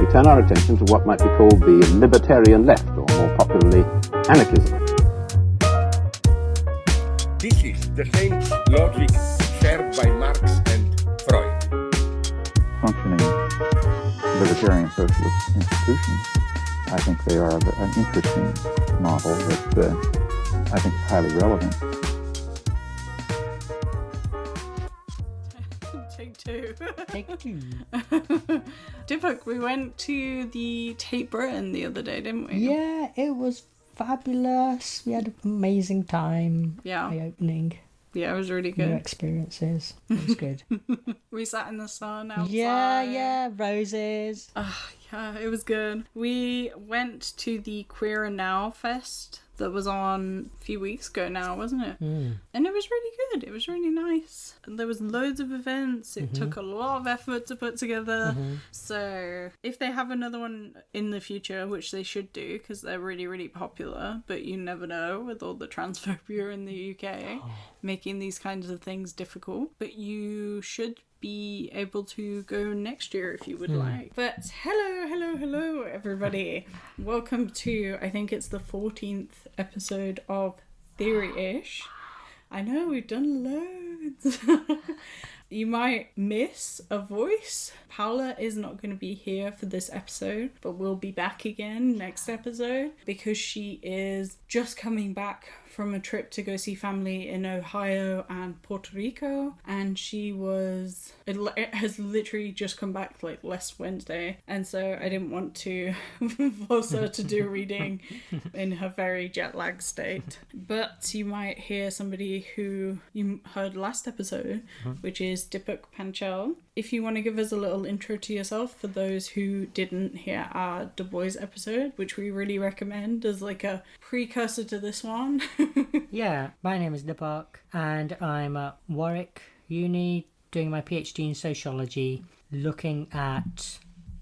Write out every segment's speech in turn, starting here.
we turn our attention to what might be called the libertarian left, or more popularly, anarchism. This is the same logic shared by Marx and Freud. Functioning libertarian socialist institutions, I think they are an interesting model that I think is highly relevant. Take two. Take two. Dipbuk, we went to the Tate Britain the other day, didn't we? Yeah, it was fabulous. We had an amazing time. Yeah. Eye-opening. Yeah, it was really New good. experiences. It was good. We sat in the sun outside. Yeah, roses. Yeah, it was good. We went to the Queer and Now Fest that was on a few weeks ago now, wasn't it? And it was really good. It was really nice. And there was loads of events. It took a lot of effort to put together. So if they have another one in the future, which they should do because they're really, really popular, but you never know with all the transphobia in the UK, making these kinds of things difficult. But you should be able to go next year if you would like. But hello everybody. Welcome to, I think it's the 14th episode of Theoryish. I know, we've done loads. You might miss a voice. Paola is not going to be here for this episode, but we'll be back again next episode because she is just coming back from a trip to go see family in Ohio and Puerto Rico, and it has literally just come back like last Wednesday, and so I didn't want to force her to do reading in her very jet lag state. But you might hear somebody who you heard last episode, which is dipbuk Panchal. If you want to give us a little intro to yourself for those who didn't hear our Du Bois episode, which we really recommend as like a precursor to this one. Yeah, my name is dipbuk and I'm at Warwick Uni doing my PhD in Sociology, looking at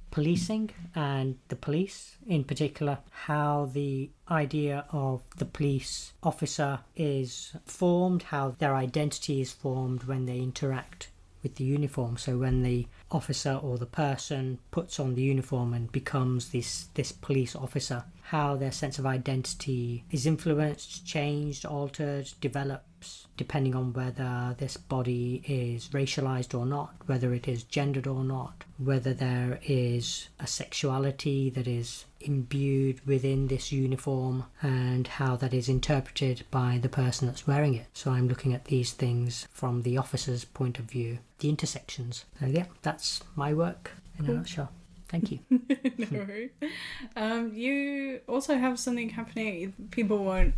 policing and the police, in particular how the idea of the police officer is formed, how their identity is formed when they interact with the uniform. So when the officer or the person puts on the uniform and becomes this police officer, how their sense of identity is influenced, changed, altered, develops, depending on whether this body is racialized or not, whether it is gendered or not, whether there is a sexuality that is imbued within this uniform, and how that is interpreted by the person that's wearing it. So I'm looking at these things from the officer's point of view, the intersections. So yeah, that's my work in a nutshell. Thank you. No worries. You also have something happening. People won't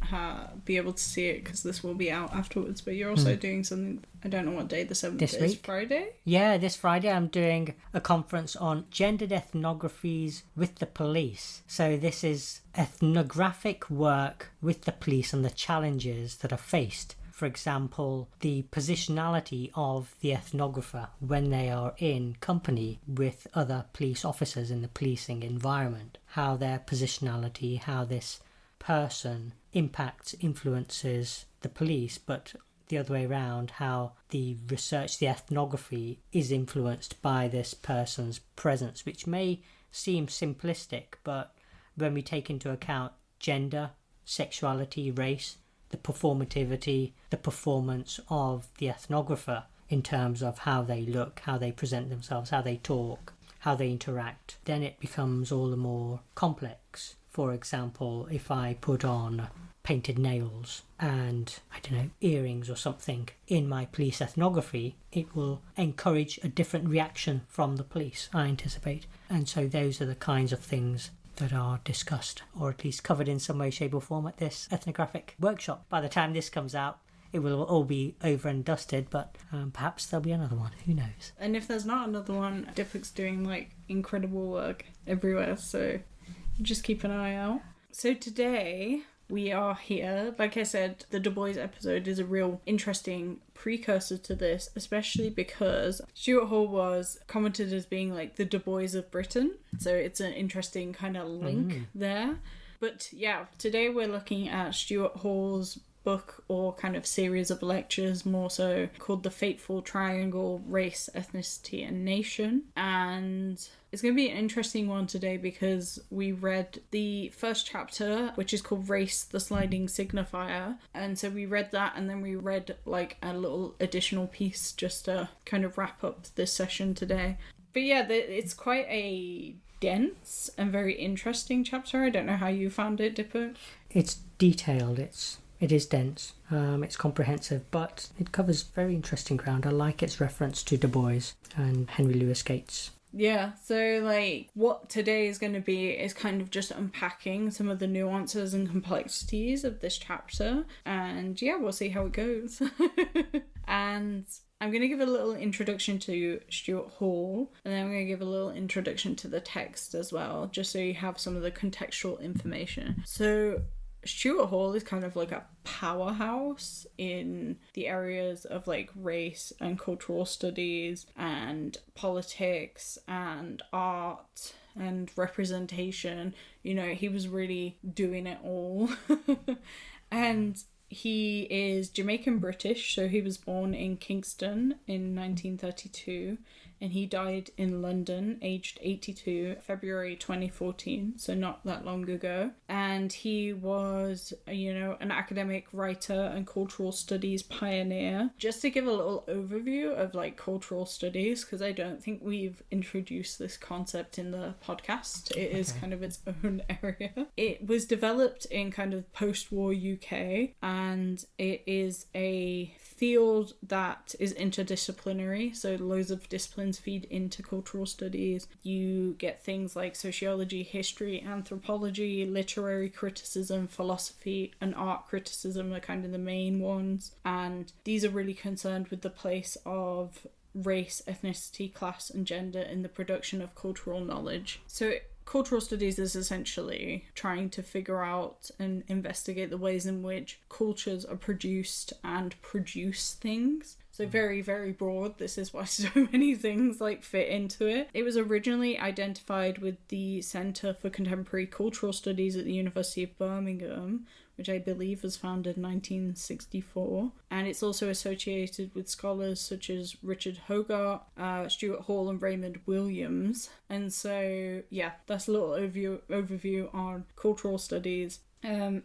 be able to see it because this will be out afterwards, but you're also doing something. I don't know what day the 7th This is. week? Friday? Yeah, this Friday I'm doing a conference on gendered ethnographies with the police. So this is ethnographic work with the police and the challenges that are faced. For example, the positionality of the ethnographer when they are in company with other police officers in the policing environment. How their positionality, how this person impacts, influences the police, but the other way around, how the research, the ethnography is influenced by this person's presence, which may seem simplistic, but when we take into account gender, sexuality, race, the performativity, the performance of the ethnographer in terms of how they look, how they present themselves, how they talk, how they interact, then it becomes all the more complex. For example, if I put on painted nails and, I don't know, earrings or something in my police ethnography, it will encourage a different reaction from the police, I anticipate. And so those are the kinds of things that are discussed, or at least covered in some way, shape or form at this ethnographic workshop. By the time this comes out, it will all be over and dusted, but perhaps there'll be another one, who knows. And if there's not another one, dipbuk's doing like incredible work everywhere, so just keep an eye out. So today we are here. Like I said, the Du Bois episode is a real interesting precursor to this, especially because Stuart Hall was commented as being like the Du Bois of Britain. So it's an interesting kind of link there. But yeah, today we're looking at Stuart Hall's book or kind of series of lectures, more so, called The Fateful Triangle: Race, Ethnicity and Nation. And it's going to be an interesting one today because we read the first chapter, which is called Race, the Sliding Signifier. And so we read that, and then we read like a little additional piece just to kind of wrap up this session today. But yeah, it's quite a dense and very interesting chapter. I don't know how you found it, dipbuk. It's detailed, it is dense, it's comprehensive, but it covers very interesting ground. I like its reference to Du Bois and Henry Louis Gates. Yeah, so like what today is going to be is kind of just unpacking some of the nuances and complexities of this chapter, and yeah, we'll see how it goes. And I'm going to give a little introduction to Stuart Hall, and then I'm going to give a little introduction to the text as well, just so you have some of the contextual information. So Stuart Hall is kind of like a powerhouse in the areas of like race and cultural studies and politics and art and representation. You know, he was really doing it all. And he is Jamaican British, so he was born in Kingston in 1932, and he died in London, aged 82, February 2014, so not that long ago. And he was, you know, an academic writer and cultural studies pioneer. Just to give a little overview of like cultural studies, because I don't think we've introduced this concept in the podcast. It is kind of its own area. It was developed in kind of post-war UK, and it is a field that is interdisciplinary, so loads of disciplines feed into cultural studies. You get things like sociology, history, anthropology, literary criticism, philosophy, and art criticism are kind of the main ones, and these are really concerned with the place of race, ethnicity, class, and gender in the production of cultural knowledge. So cultural studies is essentially trying to figure out and investigate the ways in which cultures are produced and produce things. So very, very broad. This is why so many things like fit into it. It was originally identified with the Centre for Contemporary Cultural Studies at the University of Birmingham, which I believe was founded in 1964. And it's also associated with scholars such as Richard Hogarth, Stuart Hall and Raymond Williams. And so, yeah, that's a little overview on cultural studies.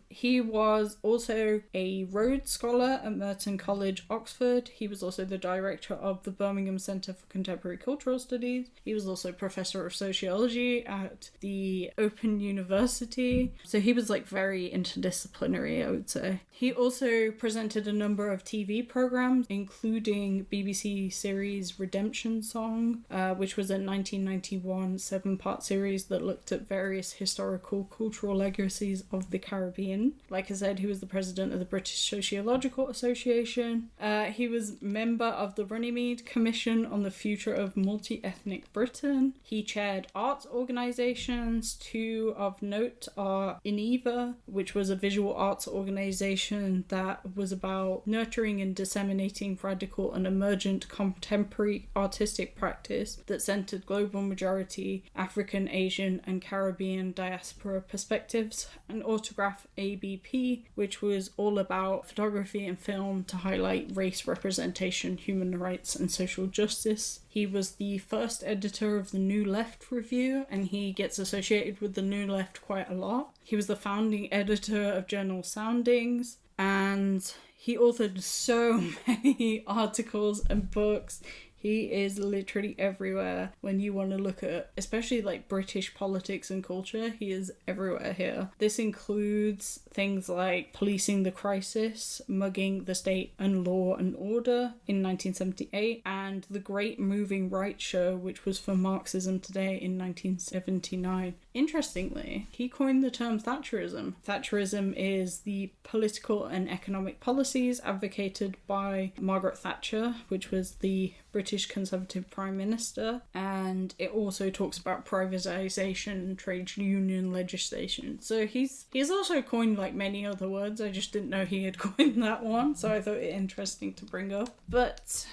He was also a Rhodes Scholar at Merton College, Oxford. He was also the director of the Birmingham Centre for Contemporary Cultural Studies. He was also Professor of Sociology at the Open University. So he was like very interdisciplinary, I would say. He also presented a number of TV programmes, including BBC series Redemption Song, which was a 1991 7-part series that looked at various historical cultural legacies of the Caribbean. Like I said, he was the president of the British Sociological Association. He was member of the Runnymede Commission on the Future of Multi-Ethnic Britain. He chaired arts organisations. Two of note are INEVA, which was a visual arts organisation that was about nurturing and disseminating radical and emergent contemporary artistic practice that centred global majority African, Asian and Caribbean diaspora perspectives, and Autograph ABP, which was all about photography and film to highlight race representation, human rights and social justice. He was the first editor of the New Left Review, and he gets associated with the New Left quite a lot. He was the founding editor of Journal Soundings, and he authored so many articles and books. He is literally everywhere when you want to look at, especially like British politics and culture. He is everywhere here. This includes things like Policing the Crisis, Mugging the State and Law and Order in 1978, and The Great Moving Right Show, which was for Marxism Today in 1979. Interestingly, he coined the term Thatcherism. Thatcherism is the political and economic policies advocated by Margaret Thatcher, which was the British Conservative Prime Minister, and it also talks about privatisation and trade union legislation. So he's also coined like many other words. I just didn't know he had coined that one, so I thought it interesting to bring up. But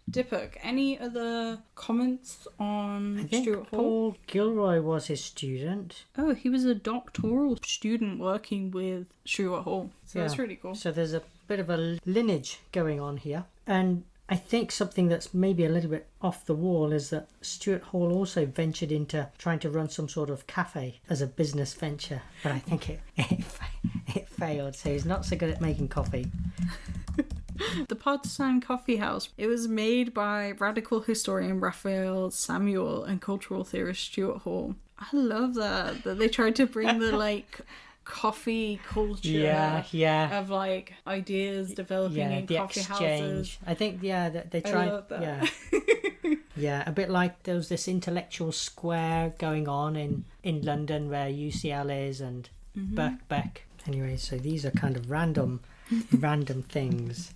dipbuk, any other comments on Stuart Hall? Paul Gilroy was his student. Oh, he was a doctoral student working with Stuart Hall. So that's really cool. So there's a bit of a lineage going on here. And I think something that's maybe a little bit off the wall is that Stuart Hall also ventured into trying to run some sort of cafe as a business venture, but I think it failed, so he's not so good at making coffee. The Partisan Coffee House. It was made by radical historian Raphael Samuel and cultural theorist Stuart Hall. I love that they tried to bring the like coffee culture of like ideas developing in the coffee exchange. Houses. I think they tried. I love that. Yeah, a bit like there was this intellectual square going on in London where UCL is and Birkbeck. Anyway, so these are kind of random things.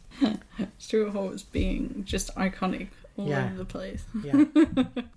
Stuart Hall is being just iconic all over the place. Yeah.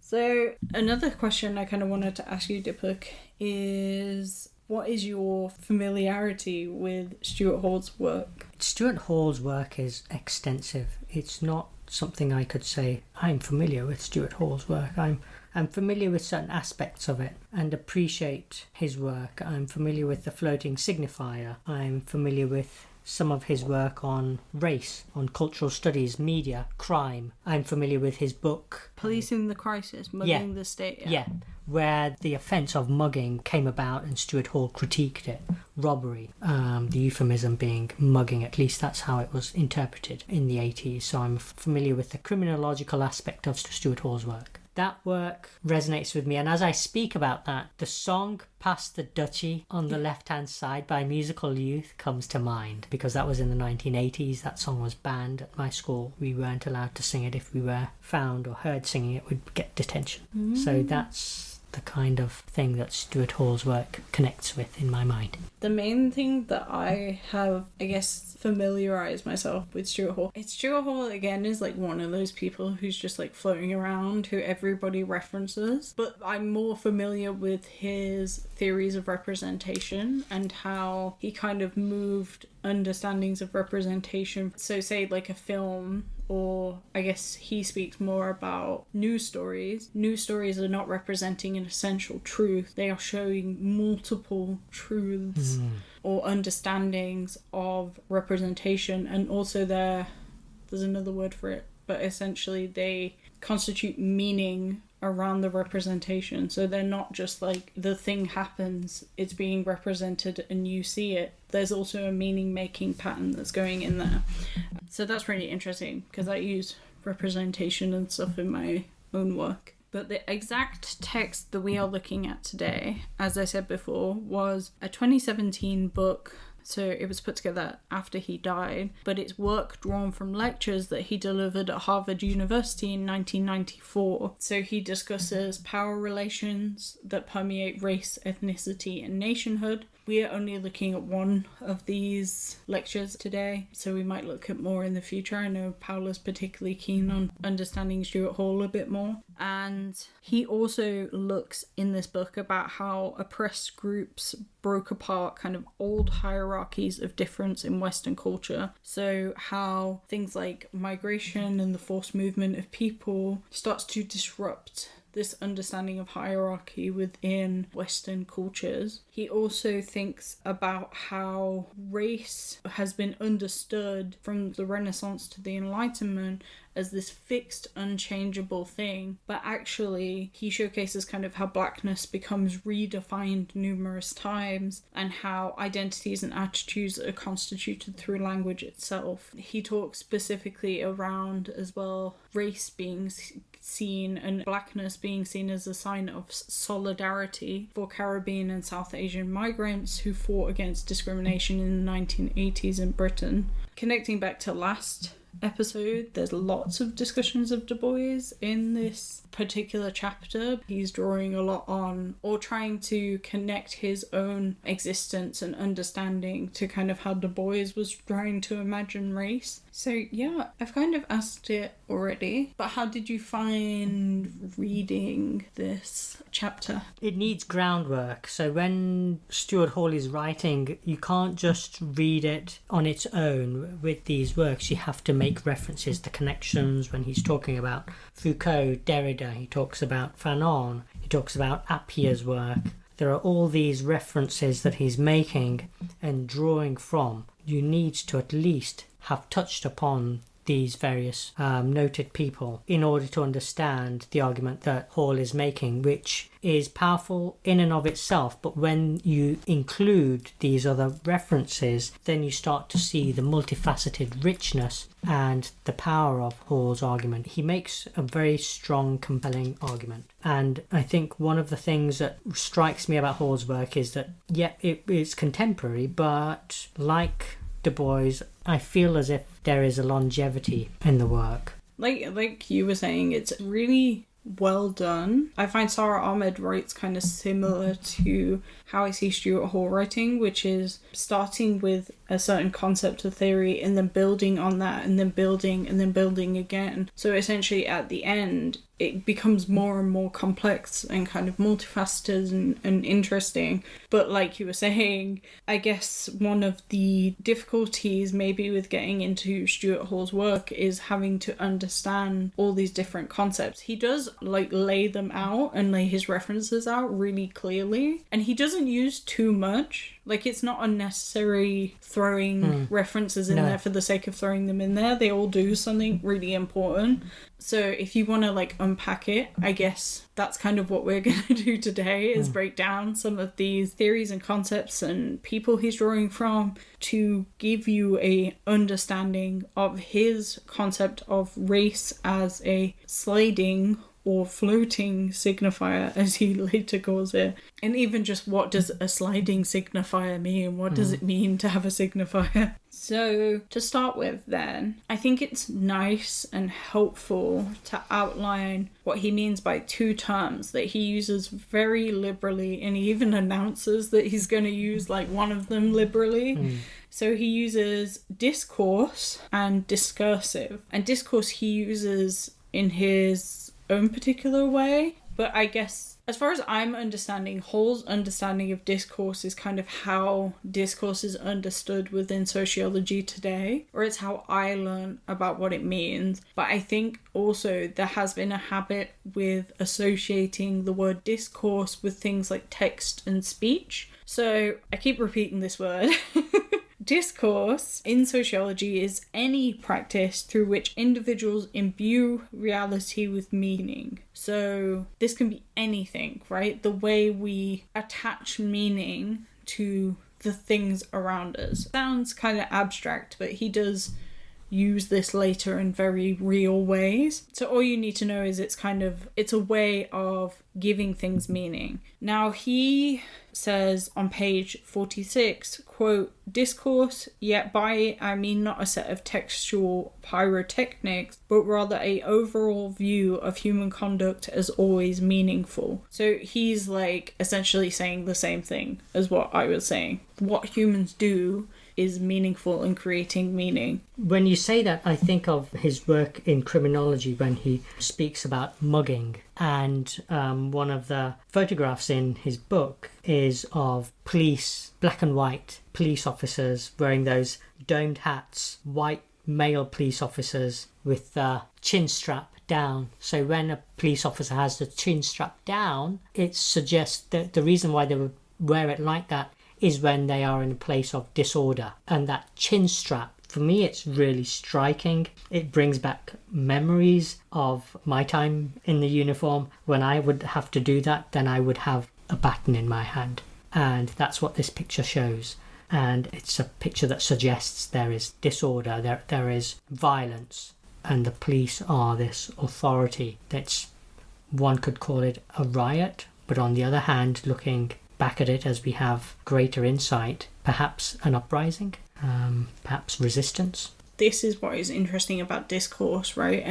So another question I kind of wanted to ask you, dipbuk, is what is your familiarity with Stuart Hall's work? Stuart Hall's work is extensive. It's not something I could say I'm familiar with Stuart Hall's work. I'm familiar with certain aspects of it and appreciate his work. I'm familiar with the floating signifier. I'm familiar with some of his work on race, on cultural studies, media, crime. I'm familiar with his book Policing the Crisis, Mugging the State. Yeah, where the offence of mugging came about and Stuart Hall critiqued it. Robbery, the euphemism being mugging, at least that's how it was interpreted in the 80s. So I'm familiar with the criminological aspect of Stuart Hall's work. That work resonates with me, and as I speak about that, the song Past the Duchy on the left-hand side by Musical Youth comes to mind, because that was in the 1980s. That song was banned at my school. We weren't allowed to sing it. If we were found or heard singing it, we'd get detention. So that's the kind of thing that Stuart Hall's work connects with in my mind. The main thing that I have, I guess, familiarized myself with Stuart Hall, Stuart Hall again is like one of those people who's just like floating around, who everybody references, but I'm more familiar with his theories of representation and how he kind of moved understandings of representation. So say like a film, or I guess he speaks more about news stories. News stories are not representing an essential truth. They are showing multiple truths or understandings of representation, and also there's another word for it, but essentially they constitute meaning around the representation. So they're not just like the thing happens, it's being represented and you see it. There's also a meaning making pattern that's going in there. So that's really interesting because I use representation and stuff in my own work. But the exact text that we are looking at today, as I said before, was a 2017 book. So it was put together after he died, but it's work drawn from lectures that he delivered at Harvard University in 1994. So he discusses power relations that permeate race, ethnicity, and nationhood. We are only looking at one of these lectures today, so we might look at more in the future. I know Paola's particularly keen on understanding Stuart Hall a bit more. And he also looks in this book about how oppressed groups broke apart kind of old hierarchies of difference in Western culture. So how things like migration and the forced movement of people starts to disrupt this understanding of hierarchy within Western cultures. He also thinks about how race has been understood from the Renaissance to the Enlightenment as this fixed, unchangeable thing, but actually he showcases kind of how blackness becomes redefined numerous times and how identities and attitudes are constituted through language itself. He talks specifically around as well race being seen and blackness being seen as a sign of solidarity for Caribbean and South Asian migrants who fought against discrimination in the 1980s in Britain. Connecting back to last episode, there's lots of discussions of Du Bois in this particular chapter. He's drawing a lot on, or trying to connect his own existence and understanding to kind of how Du Bois was trying to imagine race. So yeah, I've kind of asked it already, but how did you find reading this chapter? It needs groundwork. So when Stuart Hall is writing, you can't just read it on its own. With these works, you have to make references to connections. When he's talking about Foucault, Derrida, he talks about Fanon, he talks about Appier's work. there are all these references that he's making and drawing from. You need to at least have touched upon these various noted people in order to understand the argument that Hall is making, which is powerful in and of itself, but when you include these other references, then you start to see the multifaceted richness and the power of Hall's argument. He makes a very strong, compelling argument. And I think one of the things that strikes me about Hall's work is that, yeah, it is contemporary, but like Du Bois, I feel as if there is a longevity in the work. Like you were saying, it's really well done. I find Sarah Ahmed writes kind of similar to how I see Stuart Hall writing, which is starting with a certain concept of theory and then building on that and then building again. So essentially at the end, it becomes more and more complex and kind of multifaceted and interesting. But like you were saying, I guess one of the difficulties maybe with getting into Stuart Hall's work is having to understand all these different concepts. He does like lay them out and lay his references out really clearly, and he doesn't use too much. Like, it's not unnecessary throwing references in there for the sake of throwing them in there. They all do something really important. So if you want to like unpack it, I guess that's kind of what we're going to do today, is break down some of these theories and concepts and people he's drawing from to give you a understanding of his concept of race as a sliding or floating signifier, as he later calls it. And even just, what does a sliding signifier mean? What does it mean to have a signifier? So to start with then, I think it's nice and helpful to outline what he means by two terms that he uses very liberally, and he even announces that he's going to use like one of them liberally. So he uses discourse and discursive. And discourse he uses in his own particular way, but I guess as far as I'm understanding, Hall's understanding of discourse is kind of how discourse is understood within sociology today, or it's how I learn about what it means. But I think also there has been a habit with associating the word discourse with things like text and speech. So I keep repeating this word. Discourse in sociology is any practice through which individuals imbue reality with meaning. So this can be anything, right? The way we attach meaning to the things around us. Sounds kind of abstract, but he does use this later in very real ways. So all you need to know is it's a way of giving things meaning. Now he says on page 46, quote, discourse, yet by it I mean not a set of textual pyrotechnics, but rather a overall view of human conduct as always meaningful. So he's like essentially saying the same thing as what I was saying. What humans do is meaningful and creating meaning. When you say that, I think of his work in criminology when he speaks about mugging. And one of the photographs in his book is of police, black and white police officers wearing those domed hats, white male police officers with the chin strap down. So when a police officer has the chin strap down, it suggests that the reason why they would wear it like that is when they are in a place of disorder. And that chin strap, for me, it's really striking. It brings back memories of my time in the uniform. When I would have to do that, then I would have a baton in my hand. And that's what this picture shows. And it's a picture that suggests there is disorder, there is violence, and the police are this authority. That's, one could call it a riot, but on the other hand, looking back at it as we have greater insight, perhaps an uprising, perhaps resistance. This is what is interesting about discourse, right?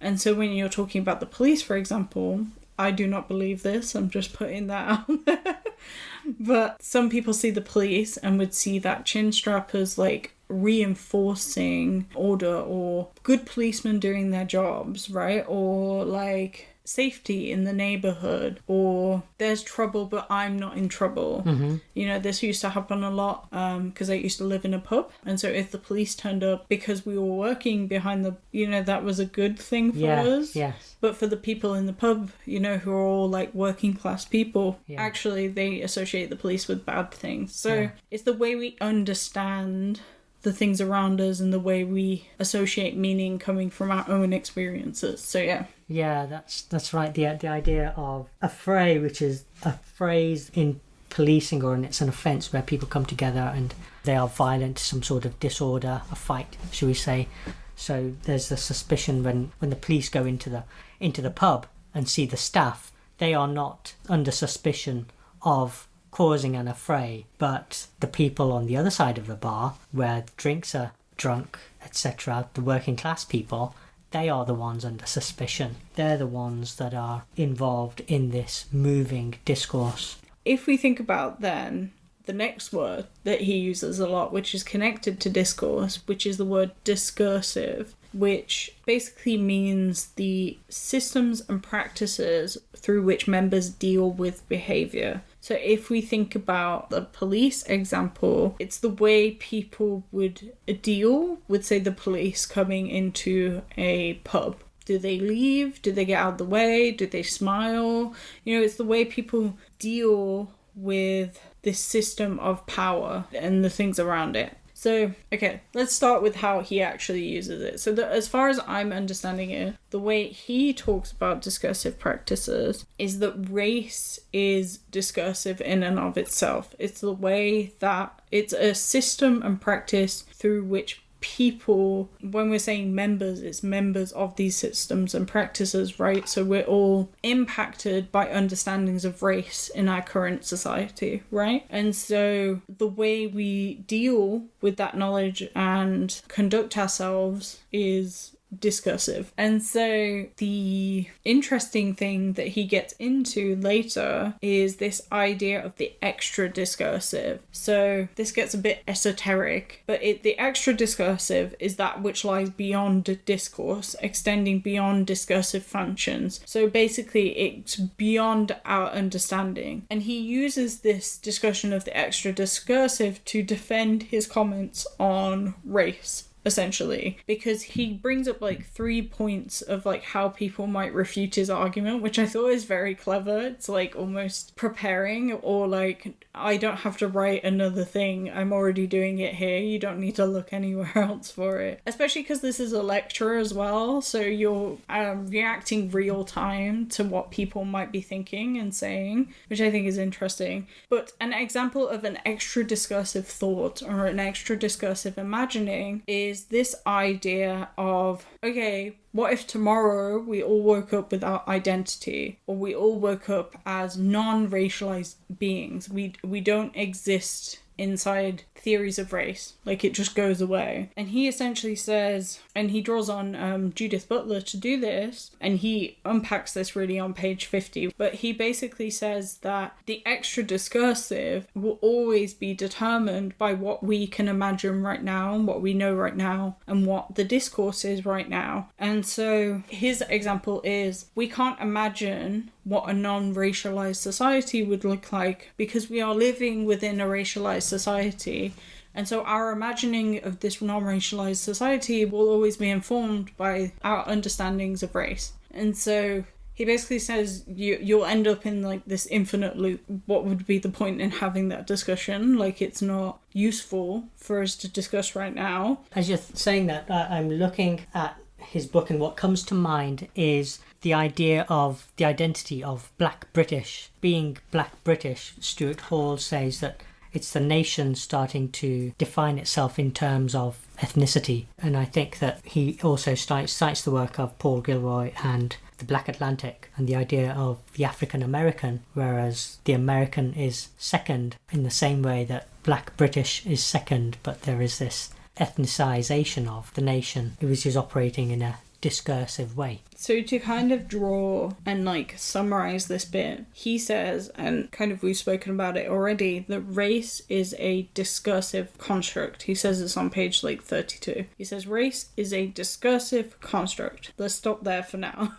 And so when you're talking about the police, for example, I do not believe this, I'm just putting that out there. But some people see the police and would see that chin strap as like reinforcing order or good policemen doing their jobs, right? Or like safety in the neighborhood, or there's trouble but I'm not in trouble. You know, this used to happen a lot because I used to live in a pub, and so if the police turned up because we were working behind the, you know, that was a good thing for us. But for the people in the pub, you know, who are all like working class people, actually they associate the police with bad things. So it's the way we understand the things around us and the way we associate meaning coming from our own experiences. So yeah, that's right. The idea of a fray, which is a phrase in policing, or it's an offence where people come together and they are violent, some sort of disorder, a fight, shall we say. So there's the suspicion when the police go into the pub and see the staff, they are not under suspicion of causing an affray, but the people on the other side of the bar, where drinks are drunk, etc., the working class people, they are the ones under suspicion. They're the ones that are involved in this moving discourse. If we think about then the next word that he uses a lot, which is connected to discourse, which is the word discursive, which basically means the systems and practices through which members deal with behaviour. So if we think about the police example, it's the way people would deal with, say, the police coming into a pub. Do they leave? Do they get out of the way? Do they smile? You know, it's the way people deal with this system of power and the things around it. So, okay, let's start with how he actually uses it. So as far as I'm understanding it, the way he talks about discursive practices is that race is discursive in and of itself. It's the way that it's a system and practice through which people, when we're saying members, it's members of these systems and practices, right? So we're all impacted by understandings of race in our current society, right? And so the way we deal with that knowledge and conduct ourselves is discursive. And so the interesting thing that he gets into later is this idea of the extra discursive. So this gets a bit esoteric, but the extra discursive is that which lies beyond discourse, extending beyond discursive functions. So basically it's beyond our understanding. And he uses this discussion of the extra discursive to defend his comments on race, essentially, because he brings up like 3 points of like how people might refute his argument, which I thought is very clever. It's like almost preparing, or like, I don't have to write another thing, I'm already doing it here, you don't need to look anywhere else for it. Especially because this is a lecture as well, so you're reacting real time to what people might be thinking and saying, which I think is interesting. But an example of an extra discursive thought or an extra discursive imagining is this idea of, okay, what if tomorrow we all woke up without identity, or we all woke up as non-racialized beings? We don't exist inside theories of race, like it just goes away. And he essentially says, and he draws on Judith Butler to do this, and he unpacks this really on page 50, but he basically says that the extra discursive will always be determined by what we can imagine right now and what we know right now and what the discourse is right now. And so his example is, we can't imagine what a non-racialized society would look like because we are living within a racialized society. And so our imagining of this non-racialized society will always be informed by our understandings of race. And so he basically says you'll end up in like this infinite loop. What would be the point in having that discussion? Like, it's not useful for us to discuss right now. As you're saying that, I'm looking at his book, and what comes to mind is the idea of the identity of Black British. Being Black British, Stuart Hall says that it's the nation starting to define itself in terms of ethnicity. And I think that he also cites the work of Paul Gilroy and the Black Atlantic, and the idea of the African American, whereas the American is second in the same way that Black British is second, but there is this ethnicization of the nation, which is operating in a discursive way. So to kind of draw and like summarize this bit, he says, and kind of we've spoken about it already, that race is a discursive construct. He says this on page like 32. He says race is a discursive construct. Let's stop there for now.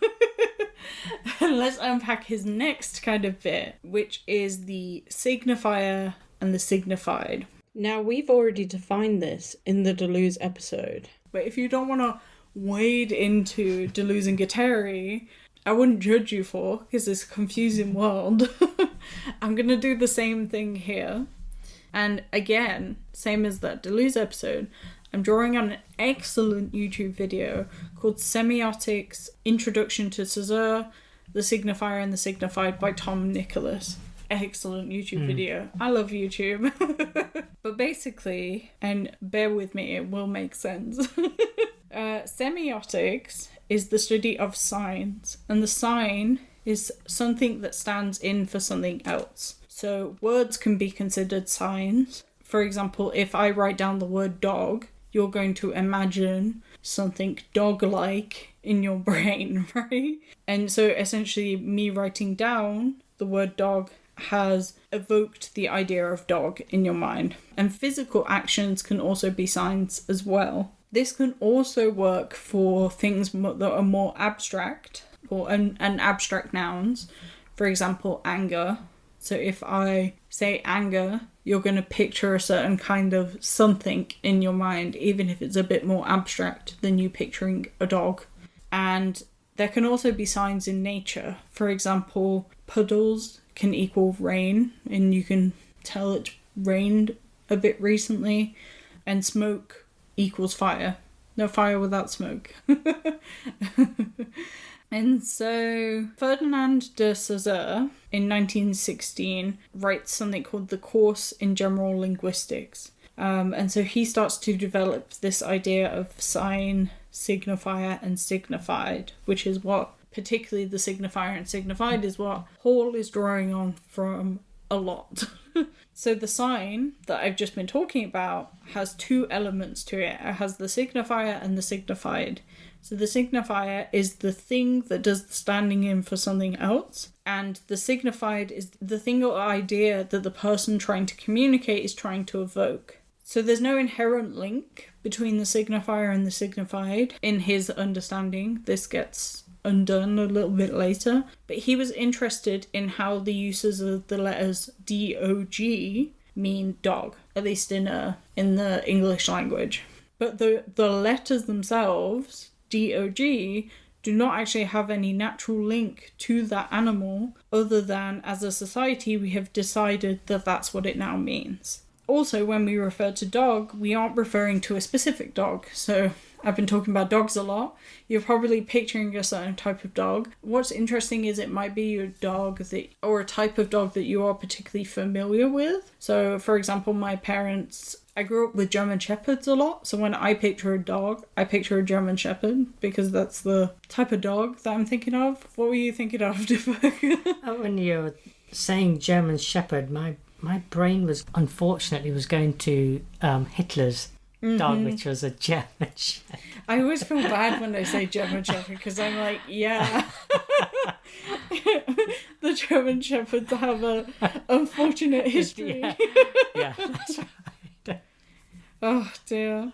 And let's unpack his next kind of bit, which is the signifier and the signified. Now, we've already defined this in the Deleuze episode, but if you don't want to wade into Deleuze and Guattari, I wouldn't judge you for, because it's a confusing world. I'm going to do the same thing here. And again, same as that Deleuze episode, I'm drawing on an excellent YouTube video called Semiotics Introduction to Saussure, the Signifier and the Signified by Tom Nicholas. Excellent YouTube video. I love YouTube. But basically, and bear with me, it will make sense. Semiotics is the study of signs, and the sign is something that stands in for something else. So words can be considered signs. For example, if I write down the word dog, you're going to imagine something dog-like in your brain, right? And so essentially me writing down the word dog has evoked the idea of dog in your mind. And physical actions can also be signs as well. This can also work for things that are more abstract, or and abstract nouns. For example, anger. So if I say anger, you're going to picture a certain kind of something in your mind, even if it's a bit more abstract than you picturing a dog. And there can also be signs in nature. For example, puddles can equal rain, and you can tell it rained a bit recently. And smoke equals fire. No fire without smoke. And so Ferdinand de Saussure in 1916 writes something called the Course in General Linguistics. And so he starts to develop this idea of sign, signifier and signified, which is what particularly the signifier and signified is what Hall is drawing on from a lot. So the sign that I've just been talking about has two elements to it. It has the signifier and the signified. So the signifier is the thing that does the standing in for something else, and the signified is the thing or idea that the person trying to communicate is trying to evoke. So there's no inherent link between the signifier and the signified in his understanding. This gets undone a little bit later, but he was interested in how the uses of the letters D-O-G mean dog, at least in the English language. But the letters themselves, D-O-G, do not actually have any natural link to that animal, other than as a society we have decided that that's what it now means. Also, when we refer to dog, we aren't referring to a specific dog. So I've been talking about dogs a lot. You're probably picturing a certain type of dog. What's interesting is it might be your dog or a type of dog that you are particularly familiar with. So, for example, I grew up with German Shepherds a lot. So when I picture a dog, I picture a German Shepherd because that's the type of dog that I'm thinking of. What were you thinking of, dipbuk? When you're saying German Shepherd, my brain was going to Hitler's dog, which was a German Shepherd. I always feel bad when they say German Shepherd because I'm like, yeah. The German Shepherds have a unfortunate history. Yeah, that's right. Oh dear.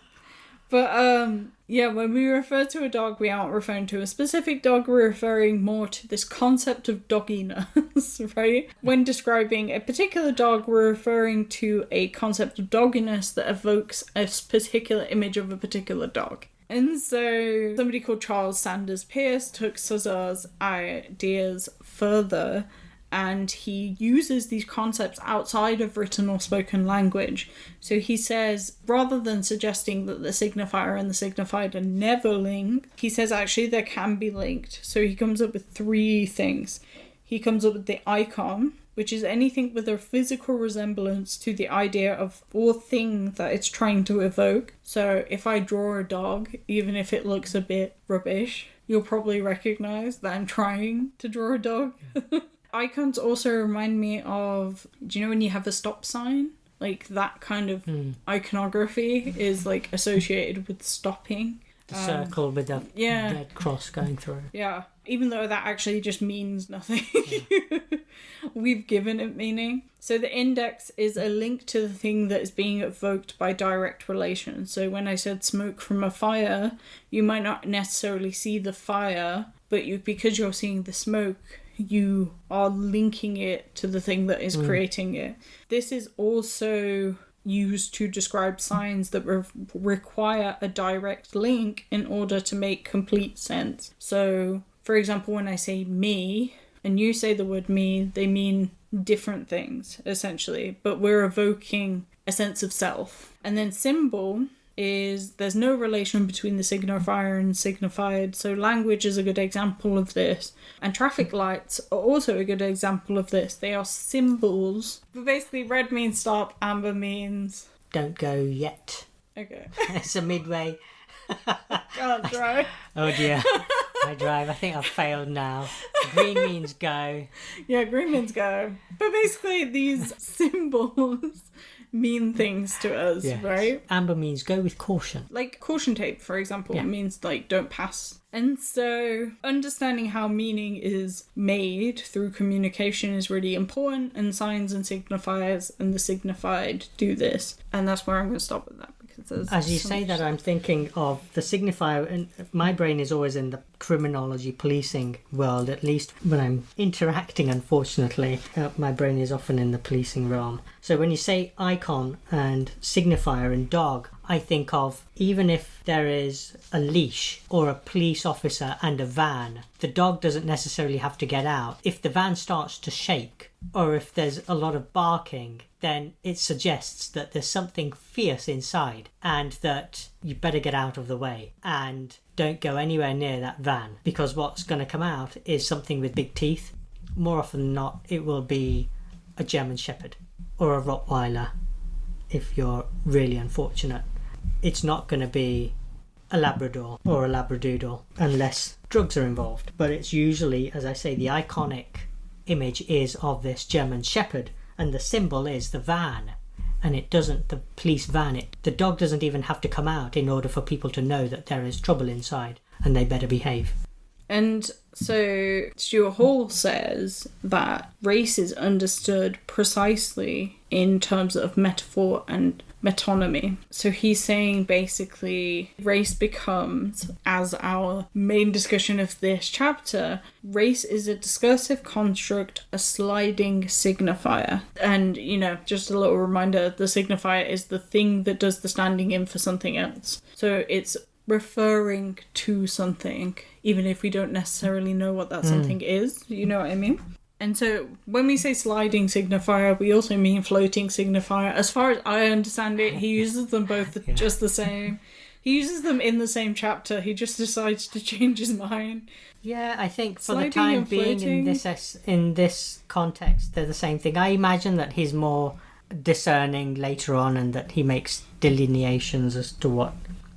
But when we refer to a dog, we aren't referring to a specific dog, we're referring more to this concept of dogginess, right? When describing a particular dog, we're referring to a concept of dogginess that evokes a particular image of a particular dog. And so somebody called Charles Sanders Peirce took Saussure's ideas further, and he uses these concepts outside of written or spoken language. So he says, rather than suggesting that the signifier and the signified are never linked, he says actually they can be linked. So he comes up with three things. He comes up with the icon, which is anything with a physical resemblance to the idea of or thing that it's trying to evoke. So if I draw a dog, even if it looks a bit rubbish, you'll probably recognize that I'm trying to draw a dog. Icons also remind me of, do you know when you have a stop sign? Like that kind of iconography is like associated with stopping. The circle with a dead cross going through. Yeah, even though that actually just means nothing. Yeah. We've given it meaning. So the index is a link to the thing that is being evoked by direct relation. So when I said smoke from a fire, you might not necessarily see the fire, but because you're seeing the smoke, you are linking it to the thing that is creating it. This is also used to describe signs that require a direct link in order to make complete sense. So, for example, when I say me, and you say the word mean, they mean different things, essentially. But we're evoking a sense of self. And then symbol is there's no relation between the signifier and signified. So language is a good example of this. And traffic lights are also a good example of this. They are symbols. But basically, red means stop, amber means... Don't go yet. Okay. It's a midway. Can't drive. Oh dear. I drive. I think I've failed now. Green means go. Yeah, green means go. But basically, these symbols mean things to us, Yes. right? Amber means go with caution. Like caution tape, for example, Yeah. means like don't pass. And so understanding how meaning is made through communication is really important, and signs and signifiers and the signified do this. And that's where I'm going to stop with that. As you say that, I'm thinking of the signifier, and my brain is always in the criminology policing world, at least when I'm interacting, unfortunately. My brain is often in the policing realm. So when you say icon and signifier and dog, I think of even if there is a leash or a police officer and a van, the dog doesn't necessarily have to get out. If the van starts to shake or if there's a lot of barking, then it suggests that there's something fierce inside and that you better get out of the way and don't go anywhere near that van, because what's going to come out is something with big teeth. More often than not, it will be a German Shepherd or a Rottweiler if you're really unfortunate. It's not going to be a Labrador or a Labradoodle unless drugs are involved. But it's usually, as I say, the iconic image is of this German Shepherd, and the symbol is the van. And it doesn't, the police van, the dog doesn't even have to come out in order for people to know that there is trouble inside and they better behave. And so Stuart Hall says that race is understood precisely in terms of metaphor and metonymy. So he's saying basically race becomes, as our main discussion of this chapter, race is a discursive construct, a sliding signifier. And, you know, just a little reminder, the signifier is the thing that does the standing in for something else. So it's referring to something, even if we don't necessarily know what that something is. You know what I mean? And so when we say sliding signifier, we also mean floating signifier. As far as I understand it, he uses them both just the same. He uses them in the same chapter. He just decides to change his mind. Yeah, I think for Sliding the time and being in this context, they're the same thing. I imagine that he's more discerning later on and that he makes delineations as to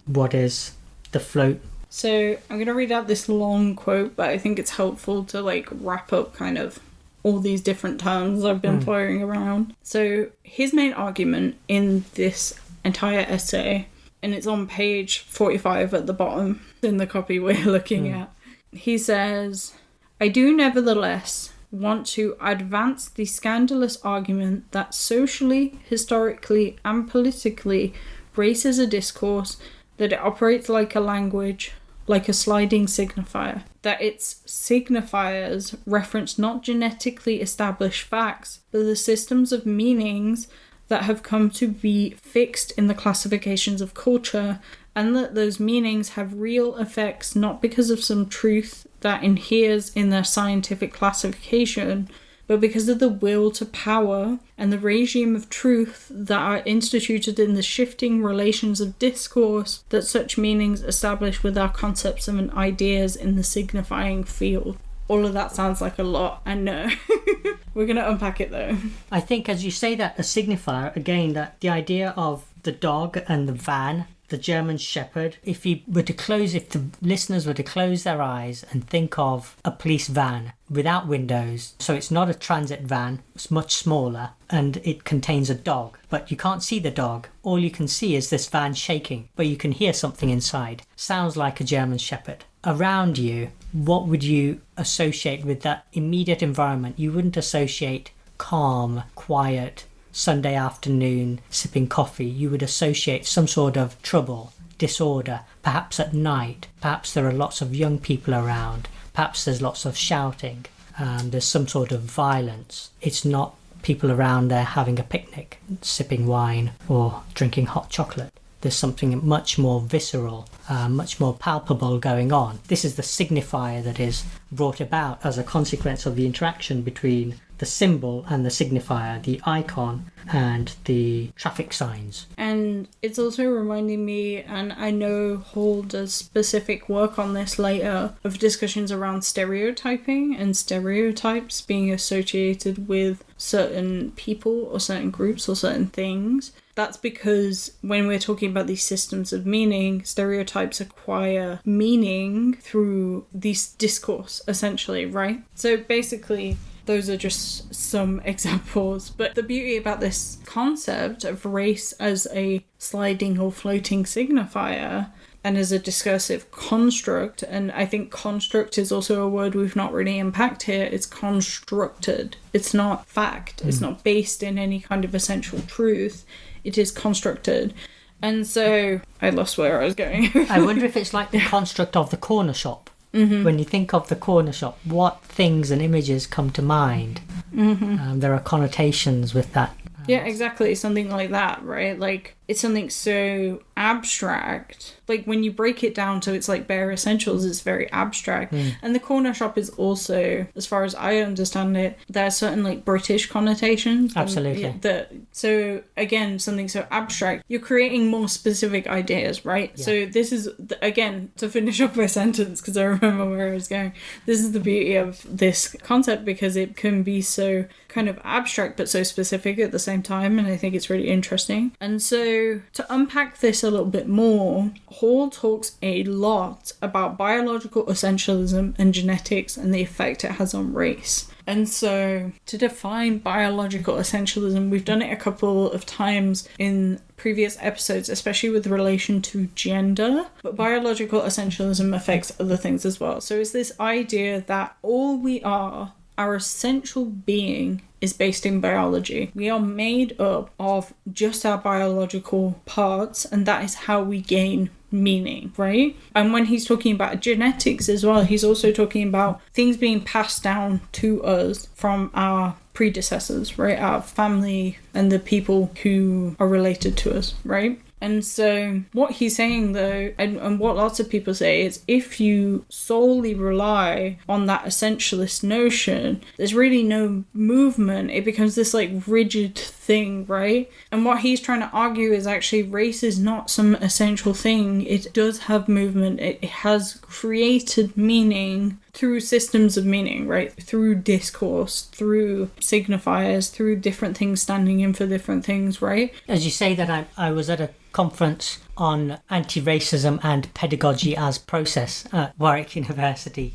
what is the float. So I'm going to read out this long quote, but I think it's helpful to like wrap up kind of all these different terms I've been throwing around. So his main argument in this entire essay, and it's on page 45 at the bottom in the copy we're looking at, he says, "I do nevertheless want to advance the scandalous argument that socially, historically, and politically, race is a discourse, that it operates like a language, like a sliding signifier, that its signifiers reference not genetically established facts, but the systems of meanings that have come to be fixed in the classifications of culture, and that those meanings have real effects not because of some truth that inheres in their scientific classification, but because of the will to power and the regime of truth that are instituted in the shifting relations of discourse that such meanings establish with our concepts and ideas in the signifying field." All of that sounds like a lot, I know. We're going to unpack it though. I think as you say that, a signifier, again, that the idea of the dog and the van, the German Shepherd, if the listeners were to close their eyes and think of a police van without windows, so it's not a transit van, it's much smaller, and it contains a dog, but you can't see the dog. All you can see is this van shaking, but you can hear something inside. Sounds like a German Shepherd. Around you, what would you associate with that immediate environment? You wouldn't associate calm, quiet, Sunday afternoon, sipping coffee. You would associate some sort of trouble, disorder, perhaps at night. Perhaps there are lots of young people around. Perhaps there's lots of shouting. There's some sort of violence. It's not people around there having a picnic, sipping wine or drinking hot chocolate. There's something much more visceral, much more palpable going on. This is the signifier that is brought about as a consequence of the interaction between the symbol and the signifier, the icon and the traffic signs. And it's also reminding me, and I know Hall does specific work on this later, of discussions around stereotyping and stereotypes being associated with certain people or certain groups or certain things. That's because when we're talking about these systems of meaning, stereotypes acquire meaning through these discourse, essentially, right? So basically, those are just some examples. But the beauty about this concept of race as a sliding or floating signifier and as a discursive construct, and I think construct is also a word we've not really unpacked here, it's constructed. It's not fact. It's not based in any kind of essential truth. It is constructed. And so I lost where I was going. I wonder if it's like the construct of the corner shop. Mm-hmm. When you think of the corner shop, what things and images come to mind? Mm-hmm. There are connotations with that. Yeah, exactly. Something like that, right? Like, it's something so abstract. Like, when you break it down so it's like bare essentials, it's very abstract. And the corner shop is also, as far as I understand it, there are certain like British connotations. Absolutely. So again, something so abstract, you're creating more specific ideas, right? Yeah. So this is, again, to finish up my sentence, because I remember where I was going, this is the beauty of this concept, because it can be so kind of abstract but so specific at the same time, and I think it's really interesting. And so to unpack this a little bit more, Hall talks a lot about biological essentialism and genetics and the effect it has on race. And so to define biological essentialism, we've done it a couple of times in previous episodes, especially with relation to gender, but biological essentialism affects other things as well. So it's this idea that all we are, our essential being, is based in biology. We are made up of just our biological parts, and that is how we gain meaning, right? And when he's talking about genetics as well, he's also talking about things being passed down to us from our predecessors, right? Our family and the people who are related to us, right? And so what he's saying, though, and what lots of people say, is if you solely rely on that essentialist notion, there's really no movement. It becomes this like rigid thing, right? And what he's trying to argue is actually race is not some essential thing. It does have movement. It has created meaning through systems of meaning, right? Through discourse, through signifiers, through different things standing in for different things, right? As you say that, I was at a conference on anti-racism and pedagogy as process at Warwick University,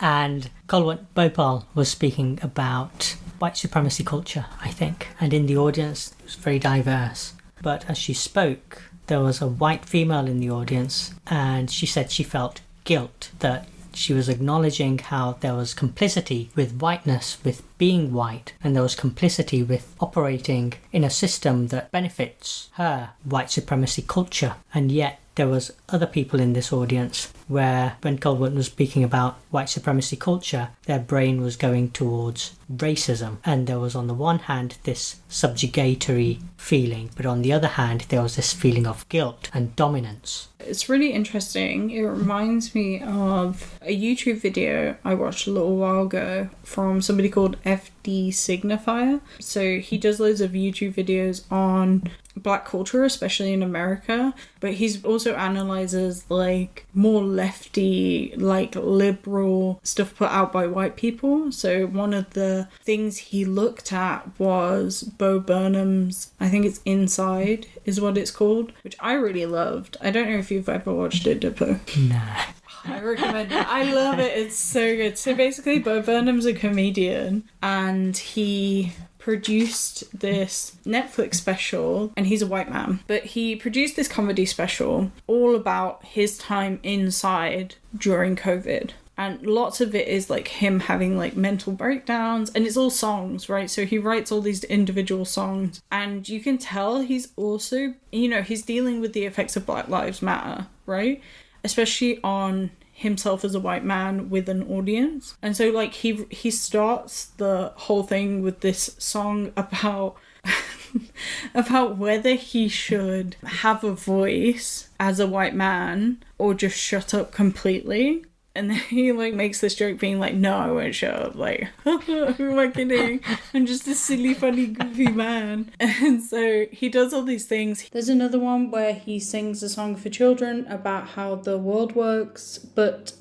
and Kulwant Bhopal was speaking about white supremacy culture, I think, and in the audience it was very diverse. But as she spoke, there was a white female in the audience, and she said she felt guilt, that she was acknowledging how there was complicity with whiteness, with being white, and there was complicity with operating in a system that benefits her white supremacy culture. And yet there was other people in this audience where, when Kulwant was speaking about white supremacy culture, their brain was going towards racism. And there was, on the one hand, this subjugatory feeling, but on the other hand, there was this feeling of guilt and dominance. It's really interesting. It reminds me of a YouTube video I watched a little while ago from somebody called FD Signifier. So he does loads of YouTube videos on black culture, especially in America, but he's also analyzes like more lefty, like liberal stuff put out by white people. So one of the things he looked at was Bo Burnham's, I think it's Inside is what it's called, which I really loved. I don't know if you've ever watched it, Dipbuk. No. I recommend it. I love it. It's so good. So basically, Bo Burnham's a comedian, and he produced this Netflix special, and he's a white man, but he produced this comedy special all about his time inside during COVID. And lots of it is like him having like mental breakdowns, and it's all songs, right? So he writes all these individual songs, and you can tell he's also, you know, he's dealing with the effects of Black Lives Matter, right? Especially on himself as a white man with an audience. And so like he starts the whole thing with this song about about whether he should have a voice as a white man or just shut up completely. And then he like makes this joke being like, no, I won't shut up. Like, who am I kidding? I'm just a silly, funny, goofy man. And so he does all these things. There's another one where he sings a song for children about how the world works, but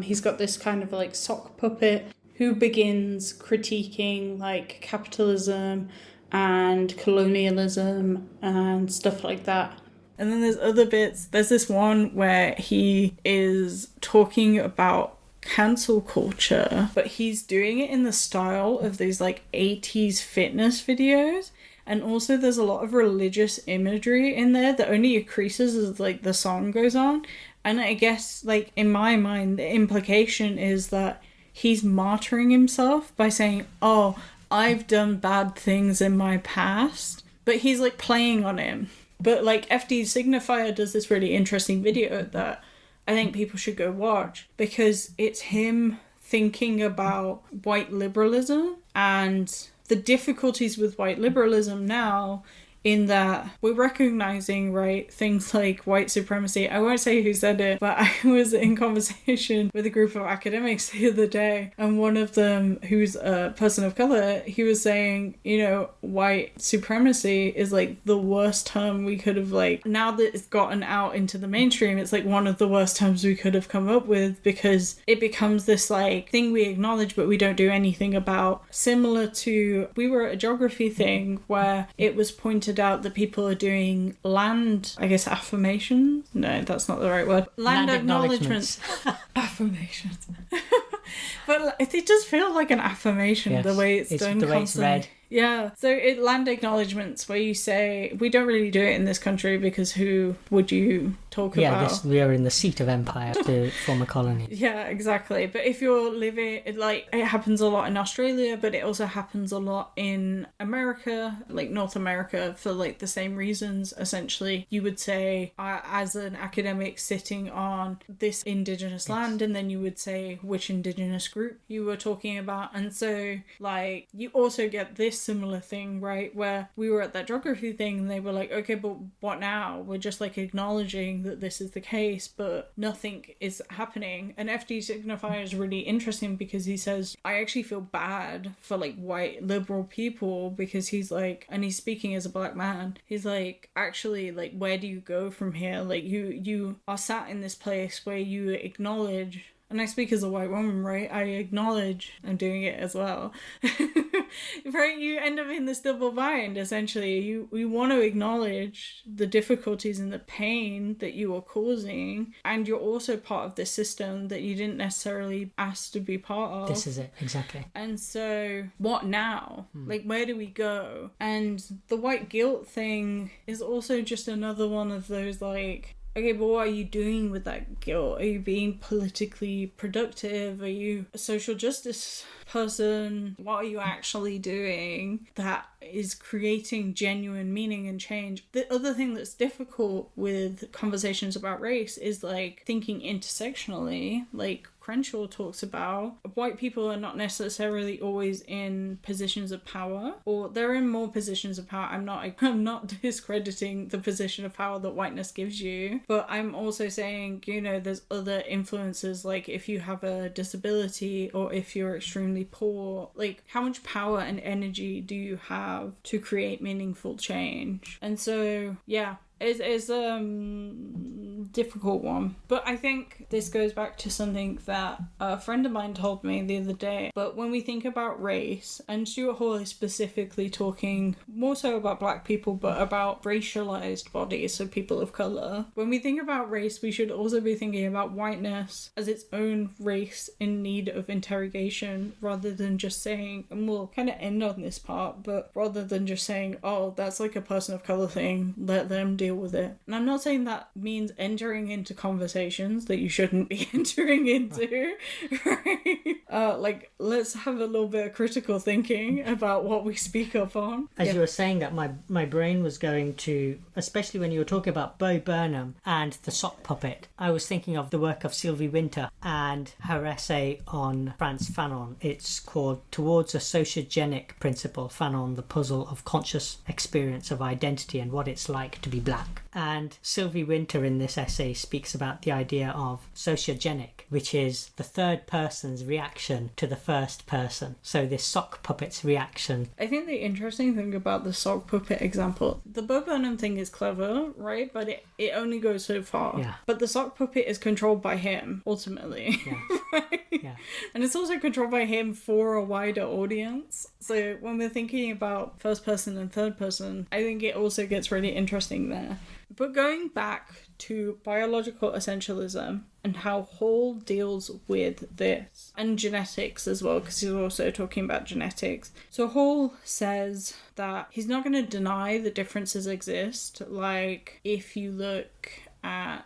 he's got this kind of like sock puppet who begins critiquing like capitalism and colonialism and stuff like that. And then there's other bits. There's this one where he is talking about cancel culture, but he's doing it in the style of these like 80s fitness videos. And also there's a lot of religious imagery in there that only increases as like the song goes on. And I guess like in my mind, the implication is that he's martyring himself by saying, oh, I've done bad things in my past. But he's like playing on him. But like FD Signifier does this really interesting video that I think people should go watch, because it's him thinking about white liberalism and the difficulties with white liberalism now, in that we're recognizing, right, things like white supremacy. I won't say who said it, but I was in conversation with a group of academics the other day, and one of them, who's a person of color, he was saying, you know, white supremacy is like the worst term we could have, like, now that it's gotten out into the mainstream, it's like one of the worst terms we could have come up with, because it becomes this like thing we acknowledge but we don't do anything about. Similar to, we were at a geography thing where it was pointed out that people are doing land, I guess, affirmations. No, that's not the right word. Land acknowledgements. Affirmations. But it does feel like an affirmation, yes, the way it's done, the way constantly. It's read. Yeah, so land acknowledgements, where you say, we don't really do it in this country because who would you talk about? We are in the seat of empire, the former colony. Yeah, exactly. But if you're living, like, it happens a lot in Australia, but it also happens a lot in America, like North America, for like the same reasons. Essentially, you would say, as an academic sitting on this indigenous land, and then you would say which indigenous group you were talking about. And so, like, you also get this similar thing, right, where we were at that geography thing and they were like, okay, but what now? We're just like acknowledging that this is the case, but nothing is happening. And FD Signifier is really interesting because he says, I actually feel bad for like white liberal people, because he's like, and he's speaking as a black man, he's like, actually, like, where do you go from here? Like, you are sat in this place where you acknowledge, and I speak as a white woman, right? I acknowledge I'm doing it as well. Right? You end up in this double bind, essentially. You want to acknowledge the difficulties and the pain that you are causing, and you're also part of this system that you didn't necessarily ask to be part of. This is it, exactly. And so, what now? Like, where do we go? And the white guilt thing is also just another one of those, like, okay, but what are you doing with that guilt? Are you being politically productive? Are you a social justice person? What are you actually doing that is creating genuine meaning and change? The other thing that's difficult with conversations about race is like thinking intersectionally, like Crenshaw talks about. White people are not necessarily always in positions of power, or they're in more positions of power. I'm not discrediting the position of power that whiteness gives you, but I'm also saying, you know, there's other influences, like if you have a disability or if you're extremely poor, like how much power and energy do you have to create meaningful change? And so, yeah, it's a difficult one. But I think this goes back to something that a friend of mine told me the other day. But when we think about race, and Stuart Hall is specifically talking more so about black people, but about racialized bodies, so people of colour. When we think about race, we should also be thinking about whiteness as its own race in need of interrogation, rather than just saying, and we'll kind of end on this part, but rather than just saying, oh, that's like a person of colour thing, let them deal with it. And I'm not saying that means entering into conversations that you shouldn't be entering into, right? Like, let's have a little bit of critical thinking about what we speak up on. As you were saying that, my brain was going to, especially when you were talking about Bo Burnham and the sock puppet, I was thinking of the work of Sylvie Winter and her essay on Frantz Fanon. It's called Towards a Sociogenic Principle, Fanon, the Puzzle of Conscious Experience of Identity and What It's Like to be Black. And Sylvie Winter in this essay speaks about the idea of sociogenic, which is the third person's reaction to the first person. So this sock puppet's reaction. I think the interesting thing about the sock puppet example, the Bo Burnham thing is clever, right? But it only goes so far. Yeah. But the sock puppet is controlled by him, ultimately. Yeah. Right? Yeah. And it's also controlled by him for a wider audience. So when we're thinking about first person and third person, I think it also gets really interesting there. But going back to biological essentialism and how Hall deals with this, and genetics as well, because he's also talking about genetics. So Hall says that he's not going to deny that differences exist. Like, if you look at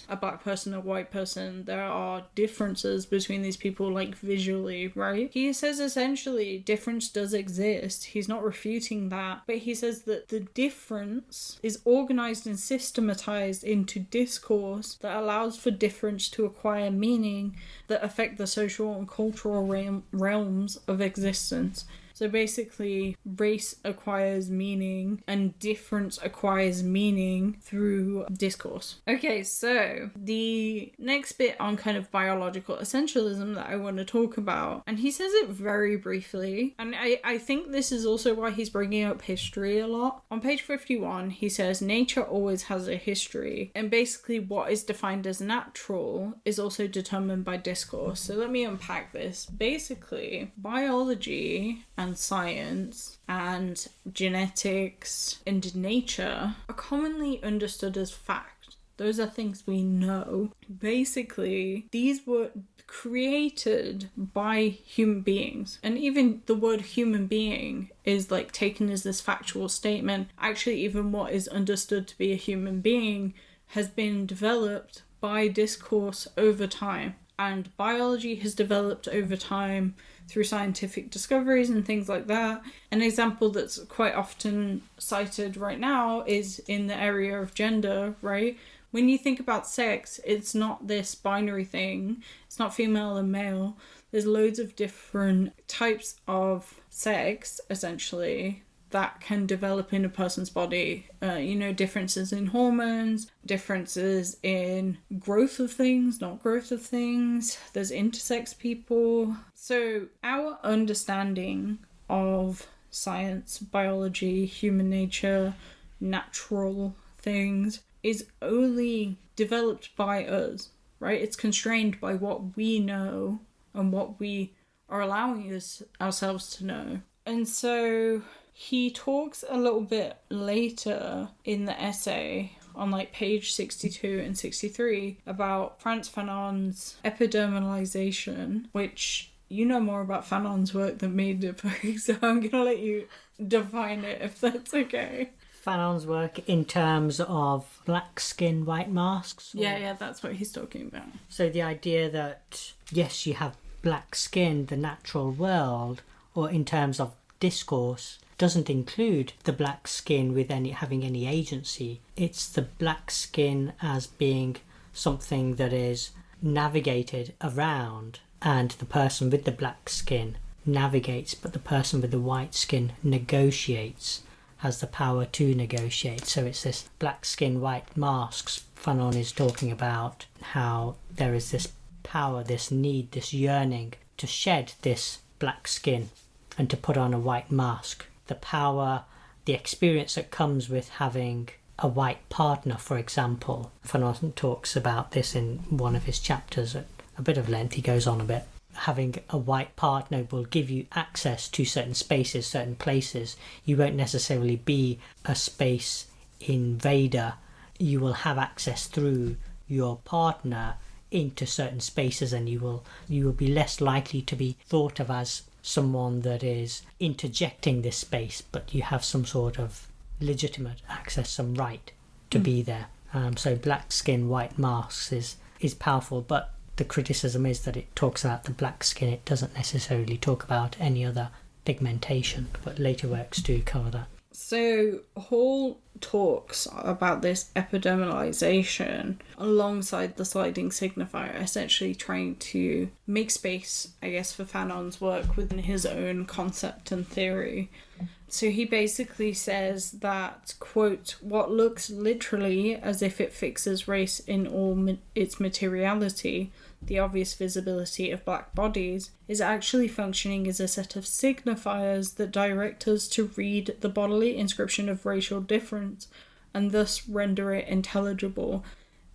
a black person, a white person, there are differences between these people, like visually, right? He says essentially difference does exist. He's not refuting that, but he says that the difference is organized and systematized into discourse that allows for difference to acquire meaning that affect the social and cultural realms of existence. So basically, race acquires meaning and difference acquires meaning through discourse. Okay, so the next bit on kind of biological essentialism that I want to talk about, and he says it very briefly, and I think this is also why he's bringing up history a lot. On page 51, he says, nature always has a history, and basically what is defined as natural is also determined by discourse. So let me unpack this. Basically, biology and science and genetics and nature are commonly understood as fact. Those are things we know. Basically, these were created by human beings. And even the word human being is like taken as this factual statement. Actually, even what is understood to be a human being has been developed by discourse over time. And biology has developed over time through scientific discoveries and things like that. An example that's quite often cited right now is in the area of gender, right? When you think about sex, it's not this binary thing. It's not female and male. There's loads of different types of sex, essentially, that can develop in a person's body. Differences in hormones, differences in growth of things, not growth of things. There's intersex people. So our understanding of science, biology, human nature, natural things is only developed by us, right? It's constrained by what we know and what we are allowing ourselves to know. And so he talks a little bit later in the essay on like page 62 and 63 about Frantz Fanon's epidermalization, which you know more about Fanon's work than me, dipbuk, so I'm going to let you define it if that's okay. Fanon's work in terms of black skin, white masks? Yeah, that's what he's talking about. So the idea that, yes, you have black skin, the natural world, or in terms of discourse, doesn't include the black skin with having any agency. It's the black skin as being something that is navigated around, and the person with the black skin navigates, but the person with the white skin negotiates, has the power to negotiate. So it's this black skin, white masks. Fanon is talking about how there is this power, this need, this yearning to shed this black skin and to put on a white mask. The power, the experience that comes with having a white partner, for example. Fanon talks about this in one of his chapters at a bit of length. He goes on a bit. Having a white partner will give you access to certain spaces, certain places. You won't necessarily be a space invader. You will have access through your partner into certain spaces, and you will be less likely to be thought of as someone that is interjecting this space, but you have some sort of legitimate access, some right to be there. So black skin, white masks is powerful, but the criticism is that it talks about the black skin. It doesn't necessarily talk about any other pigmentation, but later works do cover that. So Hall talks about this epidermalization alongside the sliding signifier, essentially trying to make space, I guess, for Fanon's work within his own concept and theory. So he basically says that, quote, what looks literally as if it fixes race in all its materiality, the obvious visibility of black bodies, is actually functioning as a set of signifiers that direct us to read the bodily inscription of racial difference and thus render it intelligible,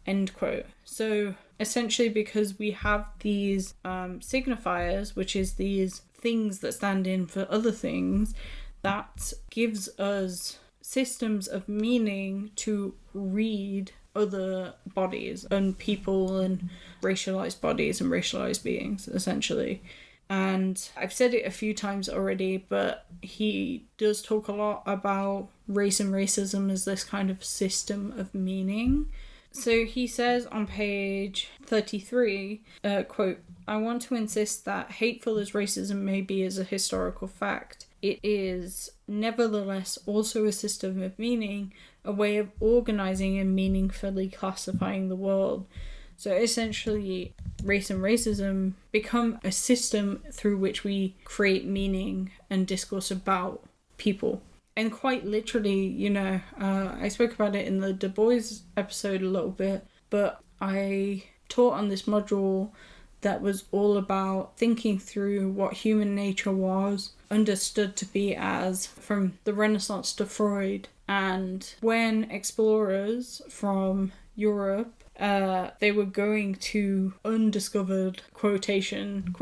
end quote. So essentially, because we have these signifiers, which is these things that stand in for other things, that gives us systems of meaning to read other bodies and people and racialized bodies and racialized beings, essentially. And I've said it a few times already, but he does talk a lot about race and racism as this kind of system of meaning. So he says on page 33, quote, I want to insist that hateful as racism may be as a historical fact, it is nevertheless also a system of meaning, a way of organizing and meaningfully classifying the world. So essentially, race and racism become a system through which we create meaning and discourse about people. And quite literally, you know, I spoke about it in the Du Bois episode a little bit, but I taught on this module that was all about thinking through what human nature was understood to be as from the Renaissance to Freud. And when explorers from Europe, they were going to undiscovered, quotation,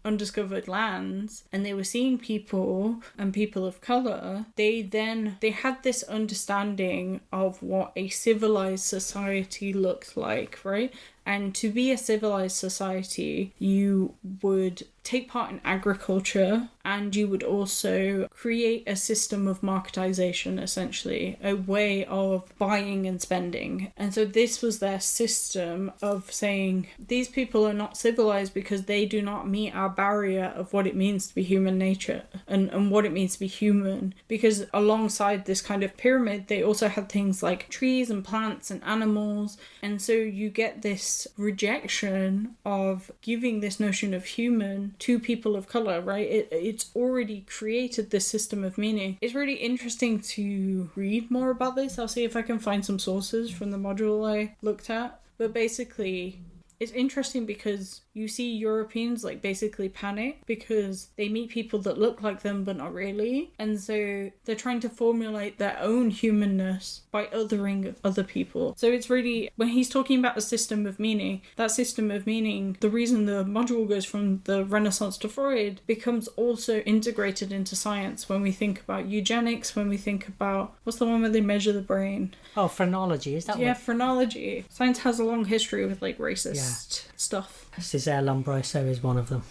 undiscovered lands, and they were seeing people and people of colour, they had this understanding of what a civilized society looked like, right? And to be a civilized society, you would take part in agriculture, and you would also create a system of marketization, essentially, a way of buying and spending. And so this was their system of saying, these people are not civilized because they do not meet our barrier of what it means to be human nature and what it means to be human. Because alongside this kind of pyramid, they also had things like trees and plants and animals. And so you get this rejection of giving this notion of human to people of colour, right? It's already created this system of meaning. It's really interesting to read more about this. I'll see if I can find some sources from the module I looked at. But basically, it's interesting because you see Europeans like basically panic because they meet people that look like them but not really. And so they're trying to formulate their own humanness by othering other people. So it's really, when he's talking about a system of meaning, that system of meaning, the reason the module goes from the Renaissance to Freud becomes also integrated into science when we think about eugenics, when we think about, what's the one where they measure the brain? Oh, phrenology, is that Yeah, what? phrenology. Science has a long history with like racist stuff. Césaire Lombroso is one of them.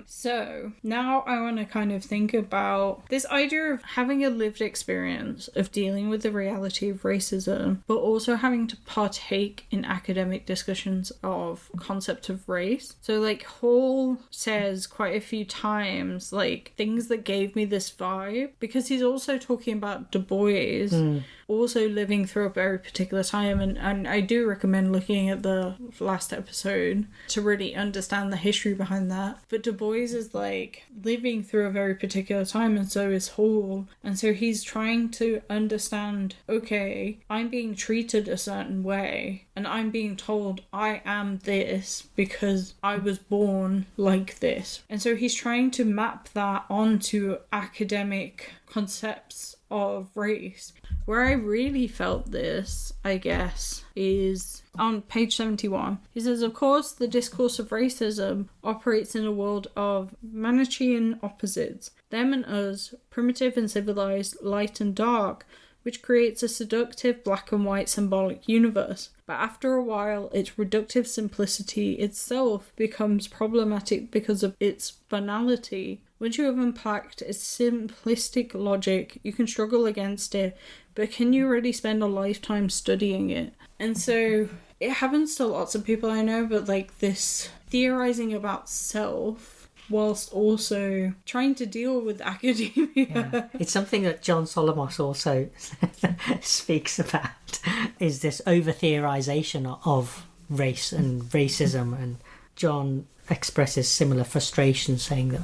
So now I want to kind of think about this idea of having a lived experience of dealing with the reality of racism, but also having to partake in academic discussions of concept of race. So like Hall says quite a few times, like things that gave me this vibe, because he's also talking about Du Bois, also living through a very particular time, and I do recommend looking at the last episode to really understand the history behind that. But Du Bois is like living through a very particular time, and so is Hall. And so he's trying to understand, okay, I'm being treated a certain way, and I'm being told I am this because I was born like this. And so he's trying to map that onto academic concepts of race. Where I really felt this, I guess, is on page 71. He says, of course, the discourse of racism operates in a world of Manichean opposites, them and us, primitive and civilized, light and dark, which creates a seductive black and white symbolic universe. But after a while, its reductive simplicity itself becomes problematic because of its banality. Once you have unpacked its simplistic logic, you can struggle against it, but can you really spend a lifetime studying it? And so it happens to lots of people I know, but like this theorizing about self whilst also trying to deal with academia. Yeah. It's something that John Solomos also speaks about, is this over-theorization of race and racism, and John expresses similar frustration, saying that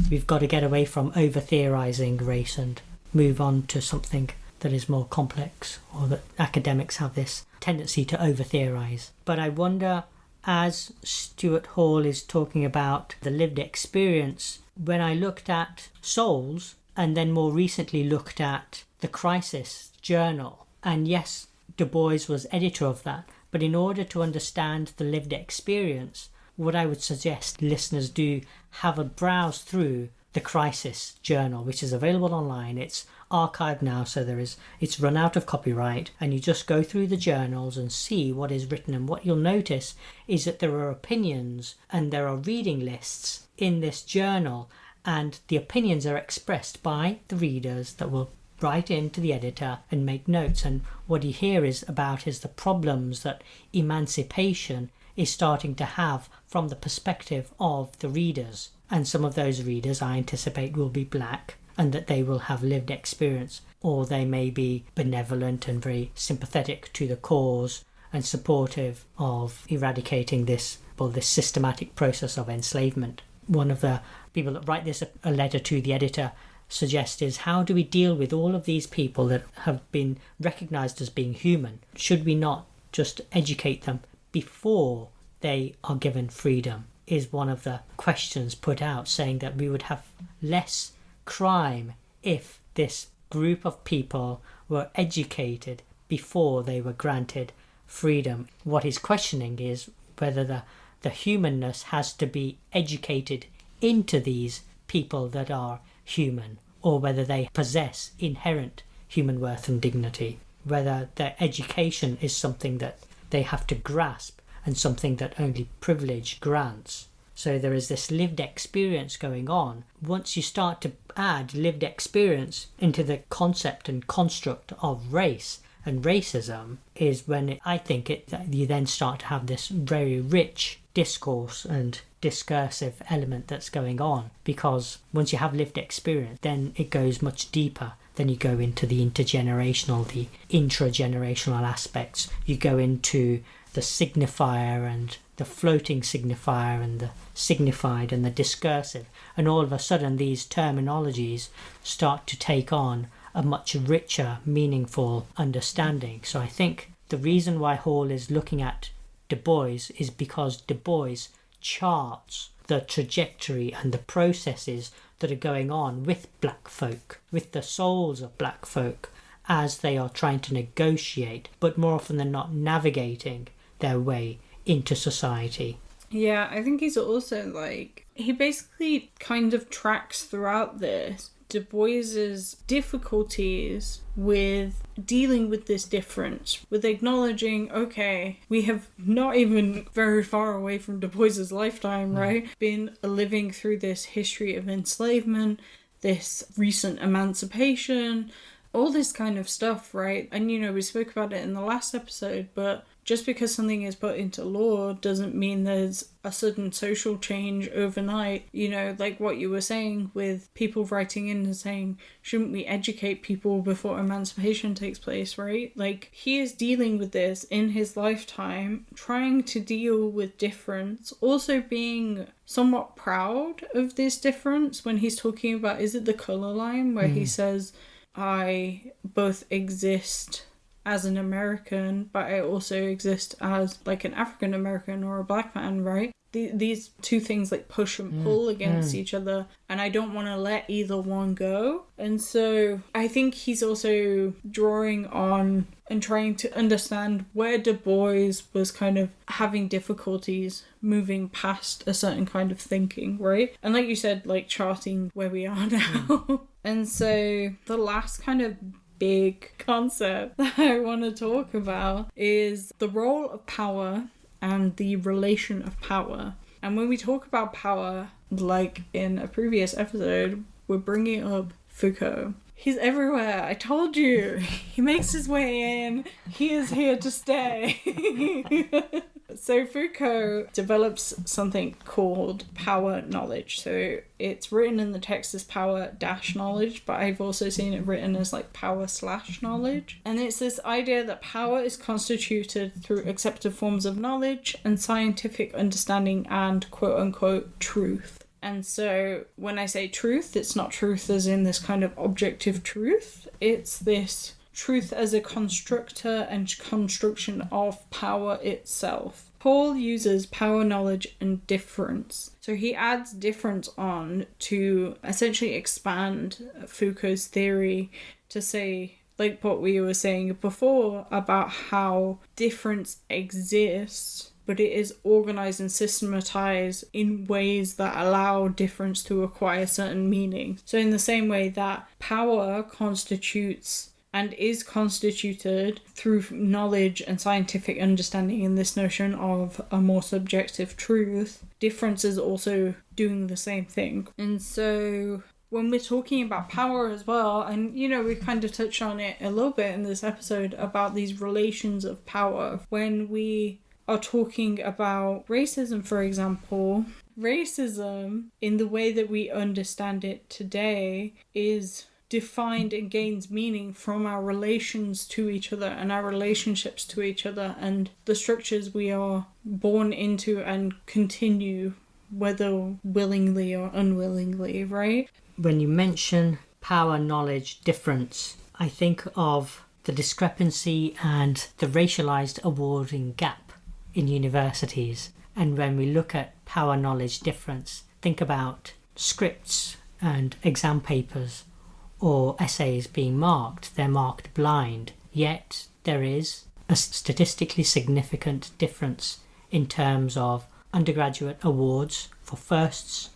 we've got to get away from over-theorizing race and move on to something that is more complex, or that academics have this tendency to over-theorize. But I wonder, as Stuart Hall is talking about the lived experience, when I looked at Souls and then more recently looked at the Crisis Journal, and yes, Du Bois was editor of that, but in order to understand the lived experience, what I would suggest listeners do, have a browse through the Crisis Journal, which is available online. It's archived now, so it's run out of copyright, and you just go through the journals and see what is written. And what you'll notice is that there are opinions and there are reading lists in this journal, and the opinions are expressed by the readers that will write into the editor and make notes. And what you hear is the problems that emancipation is starting to have from the perspective of the readers. And some of those readers, I anticipate, will be black, and that they will have lived experience, or they may be benevolent and very sympathetic to the cause and supportive of eradicating this systematic process of enslavement. One of the people that write this a letter to the editor suggests is, how do we deal with all of these people that have been recognised as being human? Should we not just educate them before they are given freedom? Is one of the questions put out, saying that we would have less crime if this group of people were educated before they were granted freedom. What he's questioning is whether the humanness has to be educated into these people that are human, or whether they possess inherent human worth and dignity, whether their education is something that they have to grasp and something that only privilege grants. So there is this lived experience going on. Once you start to add lived experience into the concept and construct of race and racism, is when I think you then start to have this very rich discourse and discursive element that's going on. Because once you have lived experience, then it goes much deeper. Then you go into the intergenerational, the intragenerational aspects. You go into the signifier and the floating signifier and the signified and the discursive, and all of a sudden these terminologies start to take on a much richer, meaningful understanding. So I think the reason why Hall is looking at Du Bois is because Du Bois charts the trajectory and the processes that are going on with black folk, with the souls of black folk, as they are trying to negotiate, but more often than not navigating their way into society. Yeah, I think he's also he basically kind of tracks throughout this Du Bois's difficulties with dealing with this difference, with acknowledging, okay, we have not even very far away from Du Bois's lifetime, right? Been living through this history of enslavement, this recent emancipation, all this kind of stuff, right? And, we spoke about it in the last episode, but just because something is put into law doesn't mean there's a sudden social change overnight. Like what you were saying with people writing in and saying, shouldn't we educate people before emancipation takes place, right? Like, he is dealing with this in his lifetime, trying to deal with difference, also being somewhat proud of this difference when he's talking about, is it the colour line, where he says, I both exist as an American, but I also exist as an African American or a black man, right? These two things push and pull against each other, and I don't want to let either one go. And so I think he's also drawing on and trying to understand where Du Bois was kind of having difficulties moving past a certain kind of thinking, right? And like you said, charting where we are now. And so the last kind of big concept that I want to talk about is the role of power and the relation of power. And when we talk about power, like in a previous episode, we're bringing up Foucault. He's everywhere. I told you. He makes his way in. He is here to stay. So Foucault develops something called power knowledge. So it's written in the text as power-knowledge, but I've also seen it written as like power/knowledge. And it's this idea that power is constituted through accepted forms of knowledge and scientific understanding and quote-unquote truth. And so when I say truth, it's not truth as in this kind of objective truth. It's this truth as a constructor and construction of power itself. Paul uses power, knowledge, and difference. So he adds difference on to essentially expand Foucault's theory to say, like what we were saying before, about how difference exists, but it is organized and systematized in ways that allow difference to acquire certain meaning. So in the same way that power constitutes and is constituted through knowledge and scientific understanding in this notion of a more subjective truth, difference is also doing the same thing. And so when we're talking about power as well, and we've kind of touched on it a little bit in this episode about these relations of power, when we are talking about racism, for example, racism in the way that we understand it today is defined and gains meaning from our relations to each other and our relationships to each other and the structures we are born into and continue, whether willingly or unwillingly, right? When you mention power, knowledge, difference, I think of the discrepancy and the racialized awarding gap in universities. And when we look at power, knowledge, difference, think about scripts and exam papers or essays being marked. They're marked blind, yet there is a statistically significant difference in terms of undergraduate awards for firsts,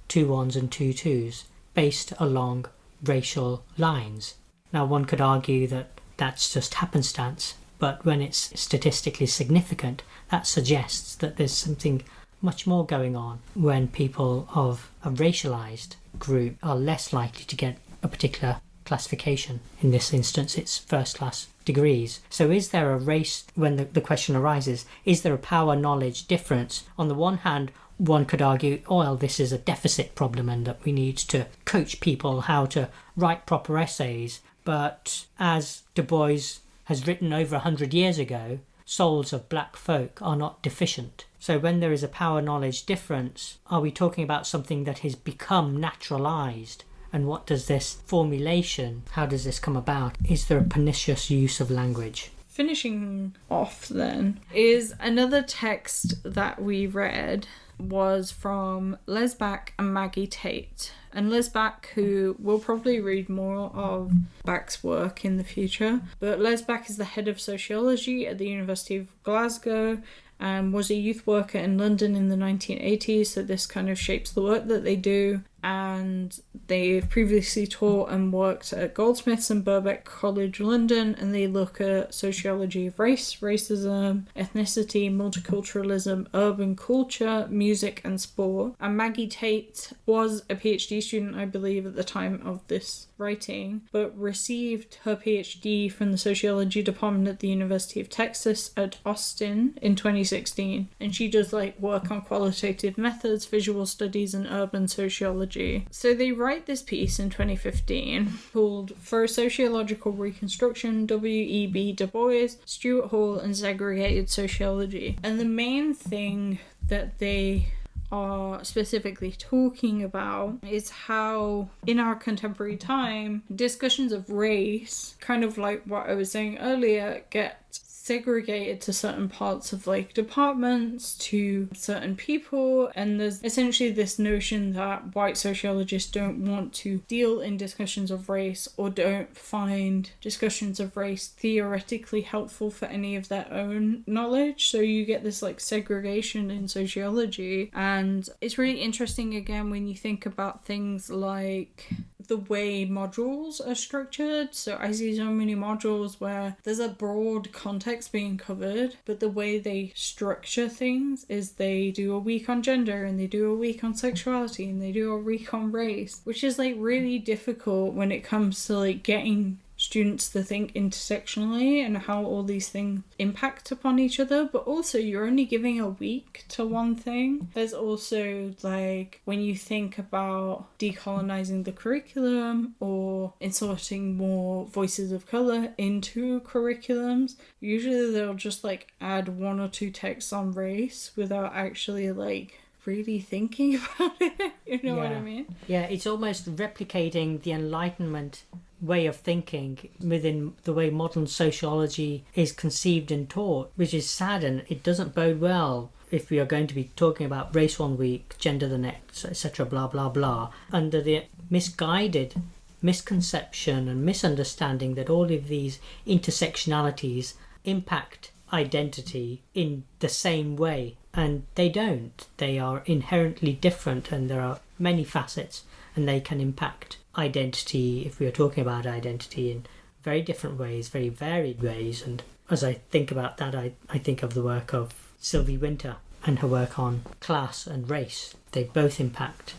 2-1s and 2-2s based along racial lines. Now one could argue that that's just happenstance, but when it's statistically significant, that suggests that there's something much more going on when people of a racialized group are less likely to get a particular classification. In this instance, it's first-class degrees. So is there a race, when the question arises, is there a power-knowledge difference? On the one hand, one could argue, well, this is a deficit problem and that we need to coach people how to write proper essays. But as Du Bois has written over 100 years ago, souls of black folk are not deficient. So when there is a power-knowledge difference, are we talking about something that has become naturalised? And what does this formulation, how does this come about? Is there a pernicious use of language? Finishing off then is another text that we read was from Les Back and Maggie Tate. And Les Back, who will probably read more of Back's work in the future, but Les Back is the head of sociology at the University of Glasgow and was a youth worker in London in the 1980s, so this kind of shapes the work that they do. And they've previously taught and worked at Goldsmiths and Birkbeck College London, and they look at sociology of race, racism, ethnicity, multiculturalism, urban culture, music and sport. And Maggie Tate was a PhD student, I believe, at the time of this writing, but received her PhD from the sociology department at the University of Texas at Austin in 2016. And she does work on qualitative methods, visual studies and urban sociology. So they write this piece in 2015 called For Sociological Reconstruction, W.E.B. Du Bois, Stuart Hall and Segregated Sociology. And the main thing that they are specifically talking about is how in our contemporary time discussions of race, kind of like what I was saying earlier, get segregated to certain parts of departments, to certain people, and there's essentially this notion that white sociologists don't want to deal in discussions of race or don't find discussions of race theoretically helpful for any of their own knowledge. So you get this segregation in sociology, and it's really interesting again when you think about things like the the way modules are structured. So I see so many modules where there's a broad context being covered, but the way they structure things is they do a week on gender and they do a week on sexuality and they do a week on race, which is like really difficult when it comes to like getting students to think intersectionally and how all these things impact upon each other. But also, you're only giving a week to one thing. There's also like when you think about decolonizing the curriculum or inserting more voices of color into curriculums, usually they'll just like add one or two texts on race without actually like really thinking about it. You know what I mean? Yeah, it's almost replicating the Enlightenment way of thinking within the way modern sociology is conceived and taught, which is sad, and it doesn't bode well if we are going to be talking about race one week, gender the next, etc., blah blah blah, under the misguided misconception and misunderstanding that all of these intersectionalities impact identity in the same way, and they don't. They are inherently different, and there are many facets, and they can impact identity, if we are talking about identity, in very different ways, very varied ways. And as I think about that, I think of the work of Sylvie Winter and her work on class and race. They both impact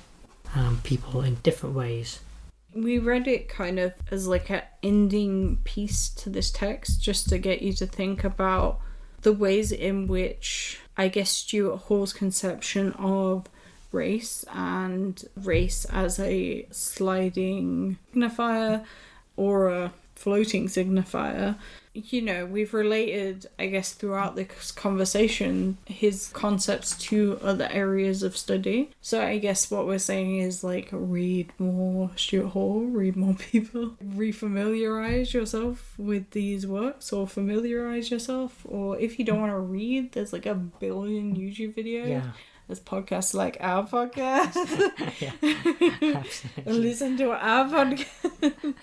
people in different ways. We read it kind of as like an ending piece to this text, just to get you to think about the ways in which, I guess, Stuart Hall's conception of race and race as a sliding signifier or a floating signifier. You know, we've related, I guess, throughout this conversation, his concepts to other areas of study. So I guess what we're saying is, like, read more Stuart Hall, read more people, refamiliarize yourself with these works, or familiarize yourself. Or if you don't want to read, there's like a billion YouTube videos. Yeah. There's podcasts like our podcast. Yeah, absolutely. Listen to our podcast.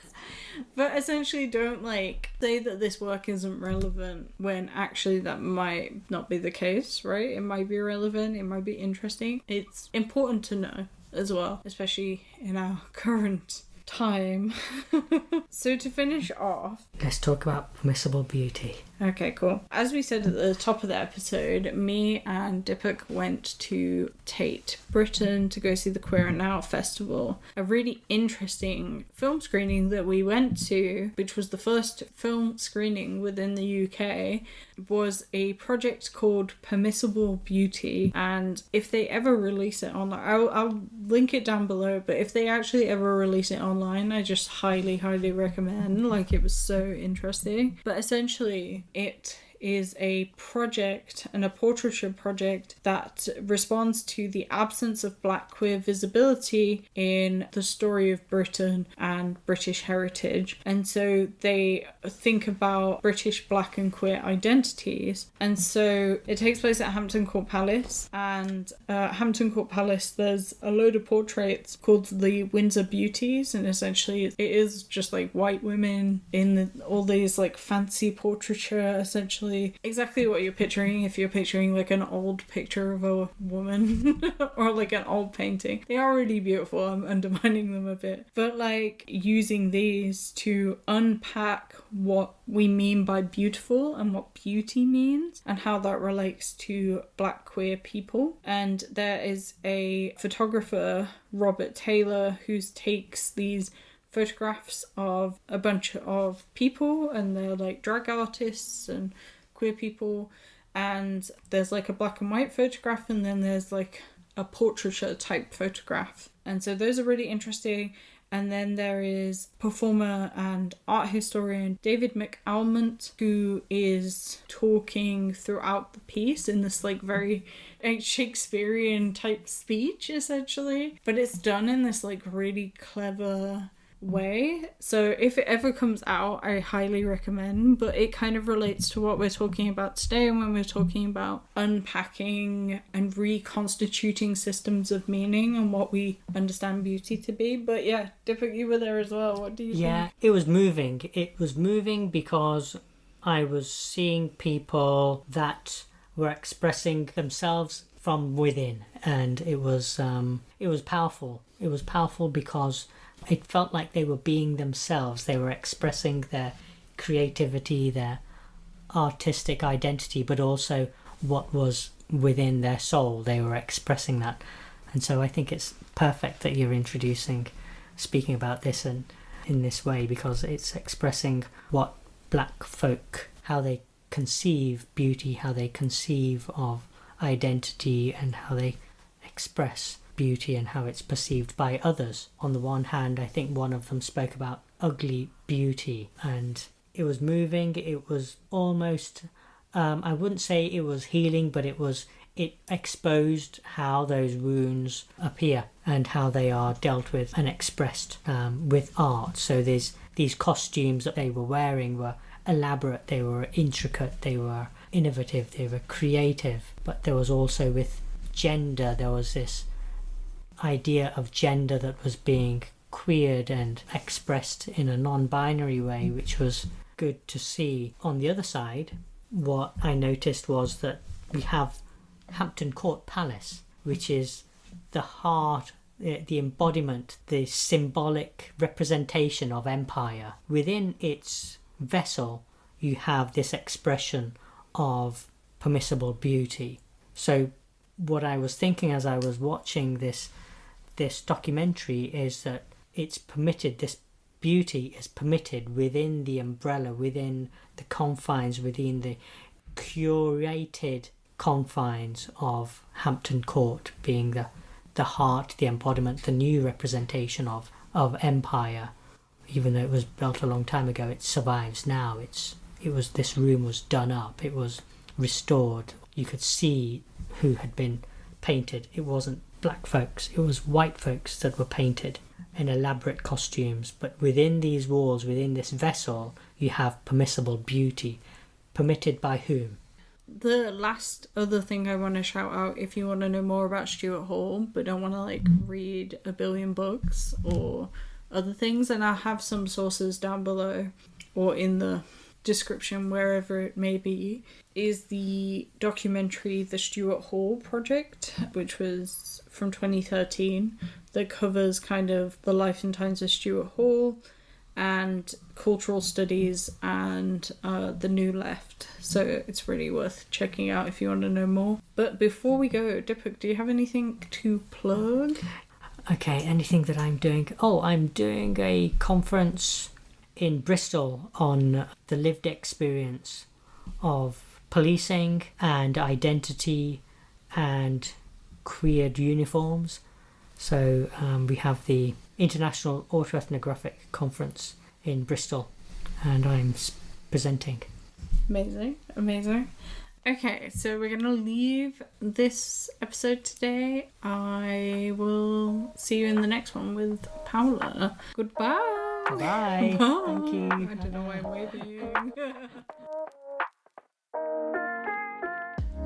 But essentially, don't like say that this work isn't relevant when actually that might not be the case, right? It might be relevant, it might be interesting. It's important to know as well, especially in our current time. So to finish off, let's talk about Permissible Beauty. Okay, cool. As we said at the top of the episode, me and dipbuk went to Tate, Britain, to go see the Queer and Now Festival. A really interesting film screening that we went to, which was the first film screening within the UK, was a project called Permissible Beauty. And if they ever release it online, I'll link it down below, but if they actually ever release it online, I just highly recommend. Like, it was so interesting. But essentially, it is a project and a portraiture project that responds to the absence of Black queer visibility in the story of Britain and British heritage. And so they think about British Black and queer identities. And so it takes place at Hampton Court Palace. And Hampton Court Palace, there's a load of portraits called the Windsor Beauties. And essentially it is just like white women in all these like fancy portraiture, essentially exactly what you're picturing if you're picturing like an old picture of a woman or like an old painting. They are really beautiful. I'm undermining them a bit, but like using these to unpack what we mean by beautiful and what beauty means and how that relates to Black queer people. And there is a photographer, Robert Taylor, who takes these photographs of a bunch of people, and they're like drag artists and queer people, and there's like a black and white photograph, and then there's like a portraiture type photograph. And so those are really interesting. And then there is performer and art historian David McAlmont, who is talking throughout the piece in this like very Shakespearean type speech, essentially, but it's done in this like really clever way. So if it ever comes out, I highly recommend. But it kind of relates to what we're talking about today when we're talking about unpacking and reconstituting systems of meaning and what we understand beauty to be. But yeah, dipbuk, you were there as well. What do you think? Yeah, it was moving. It was moving because I was seeing people that were expressing themselves from within, and it was powerful. It was powerful because it felt like they were being themselves. They were expressing their creativity, their artistic identity, but also what was within their soul. They were expressing that. And so I think it's perfect that you're speaking about this in this way, because it's expressing what black folk, how they conceive beauty, how they conceive of identity, and how they express beauty and how it's perceived by others. On the one hand, I think one of them spoke about ugly beauty, and it was moving. It was almost, I wouldn't say it was healing, but it exposed how those wounds appear and how they are dealt with and expressed with art. So these costumes that they were wearing were elaborate, they were intricate, they were innovative, they were creative. But there was also, with gender, there was this idea of gender that was being queered and expressed in a non-binary way, which was good to see. On the other side, what I noticed was that we have Hampton Court Palace, which is the heart, the embodiment, the symbolic representation of empire. Within its vessel, you have this expression of permissible beauty. So what I was thinking as I was watching this documentary is that it's permitted, this beauty is permitted within the umbrella, within the confines, within the curated confines of Hampton Court, being the heart, the embodiment, the new representation of empire. Even though it was built a long time ago, it survives now. This room was done up, it was restored. You could see who had been painted. It wasn't black folks, it was white folks that were painted in elaborate costumes. But within these walls, within this vessel, you have permissible beauty. Permitted by whom? The last other thing I want to shout out, if you want to know more about Stuart Hall but don't want to read a billion books or other things, and I'll have some sources down below or in the description, wherever it may be, is the documentary The Stuart Hall Project, which was from 2013, that covers kind of the life and times of Stuart Hall and cultural studies and the New Left. So it's really worth checking out if you want to know more. But before we go, dipbuk, do you have anything to plug? Okay, anything that I'm doing? Oh, I'm doing a conference in Bristol on the lived experience of policing and identity and queered uniforms. So we have the International Autoethnographic Conference in Bristol, and I'm presenting. Amazing. Okay, so we're going to leave this episode today. I will see you in the next one with Paola. Goodbye. Bye. Bye. Thank you. I don't know why I'm waving.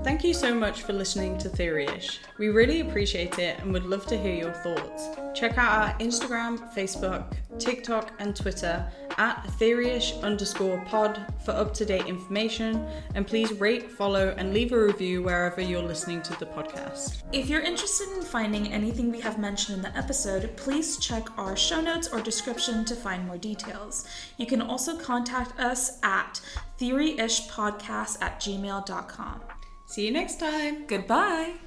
Thank you so much for listening to Theoryish. We really appreciate it and would love to hear your thoughts. Check out our Instagram, Facebook, TikTok and Twitter at Theoryish_pod for up-to-date information, and please rate, follow and leave a review wherever you're listening to the podcast. If you're interested in finding anything we have mentioned in the episode, please check our show notes or description to find more details. You can also contact us at theoryishpodcast@gmail.com. See you next time. Goodbye.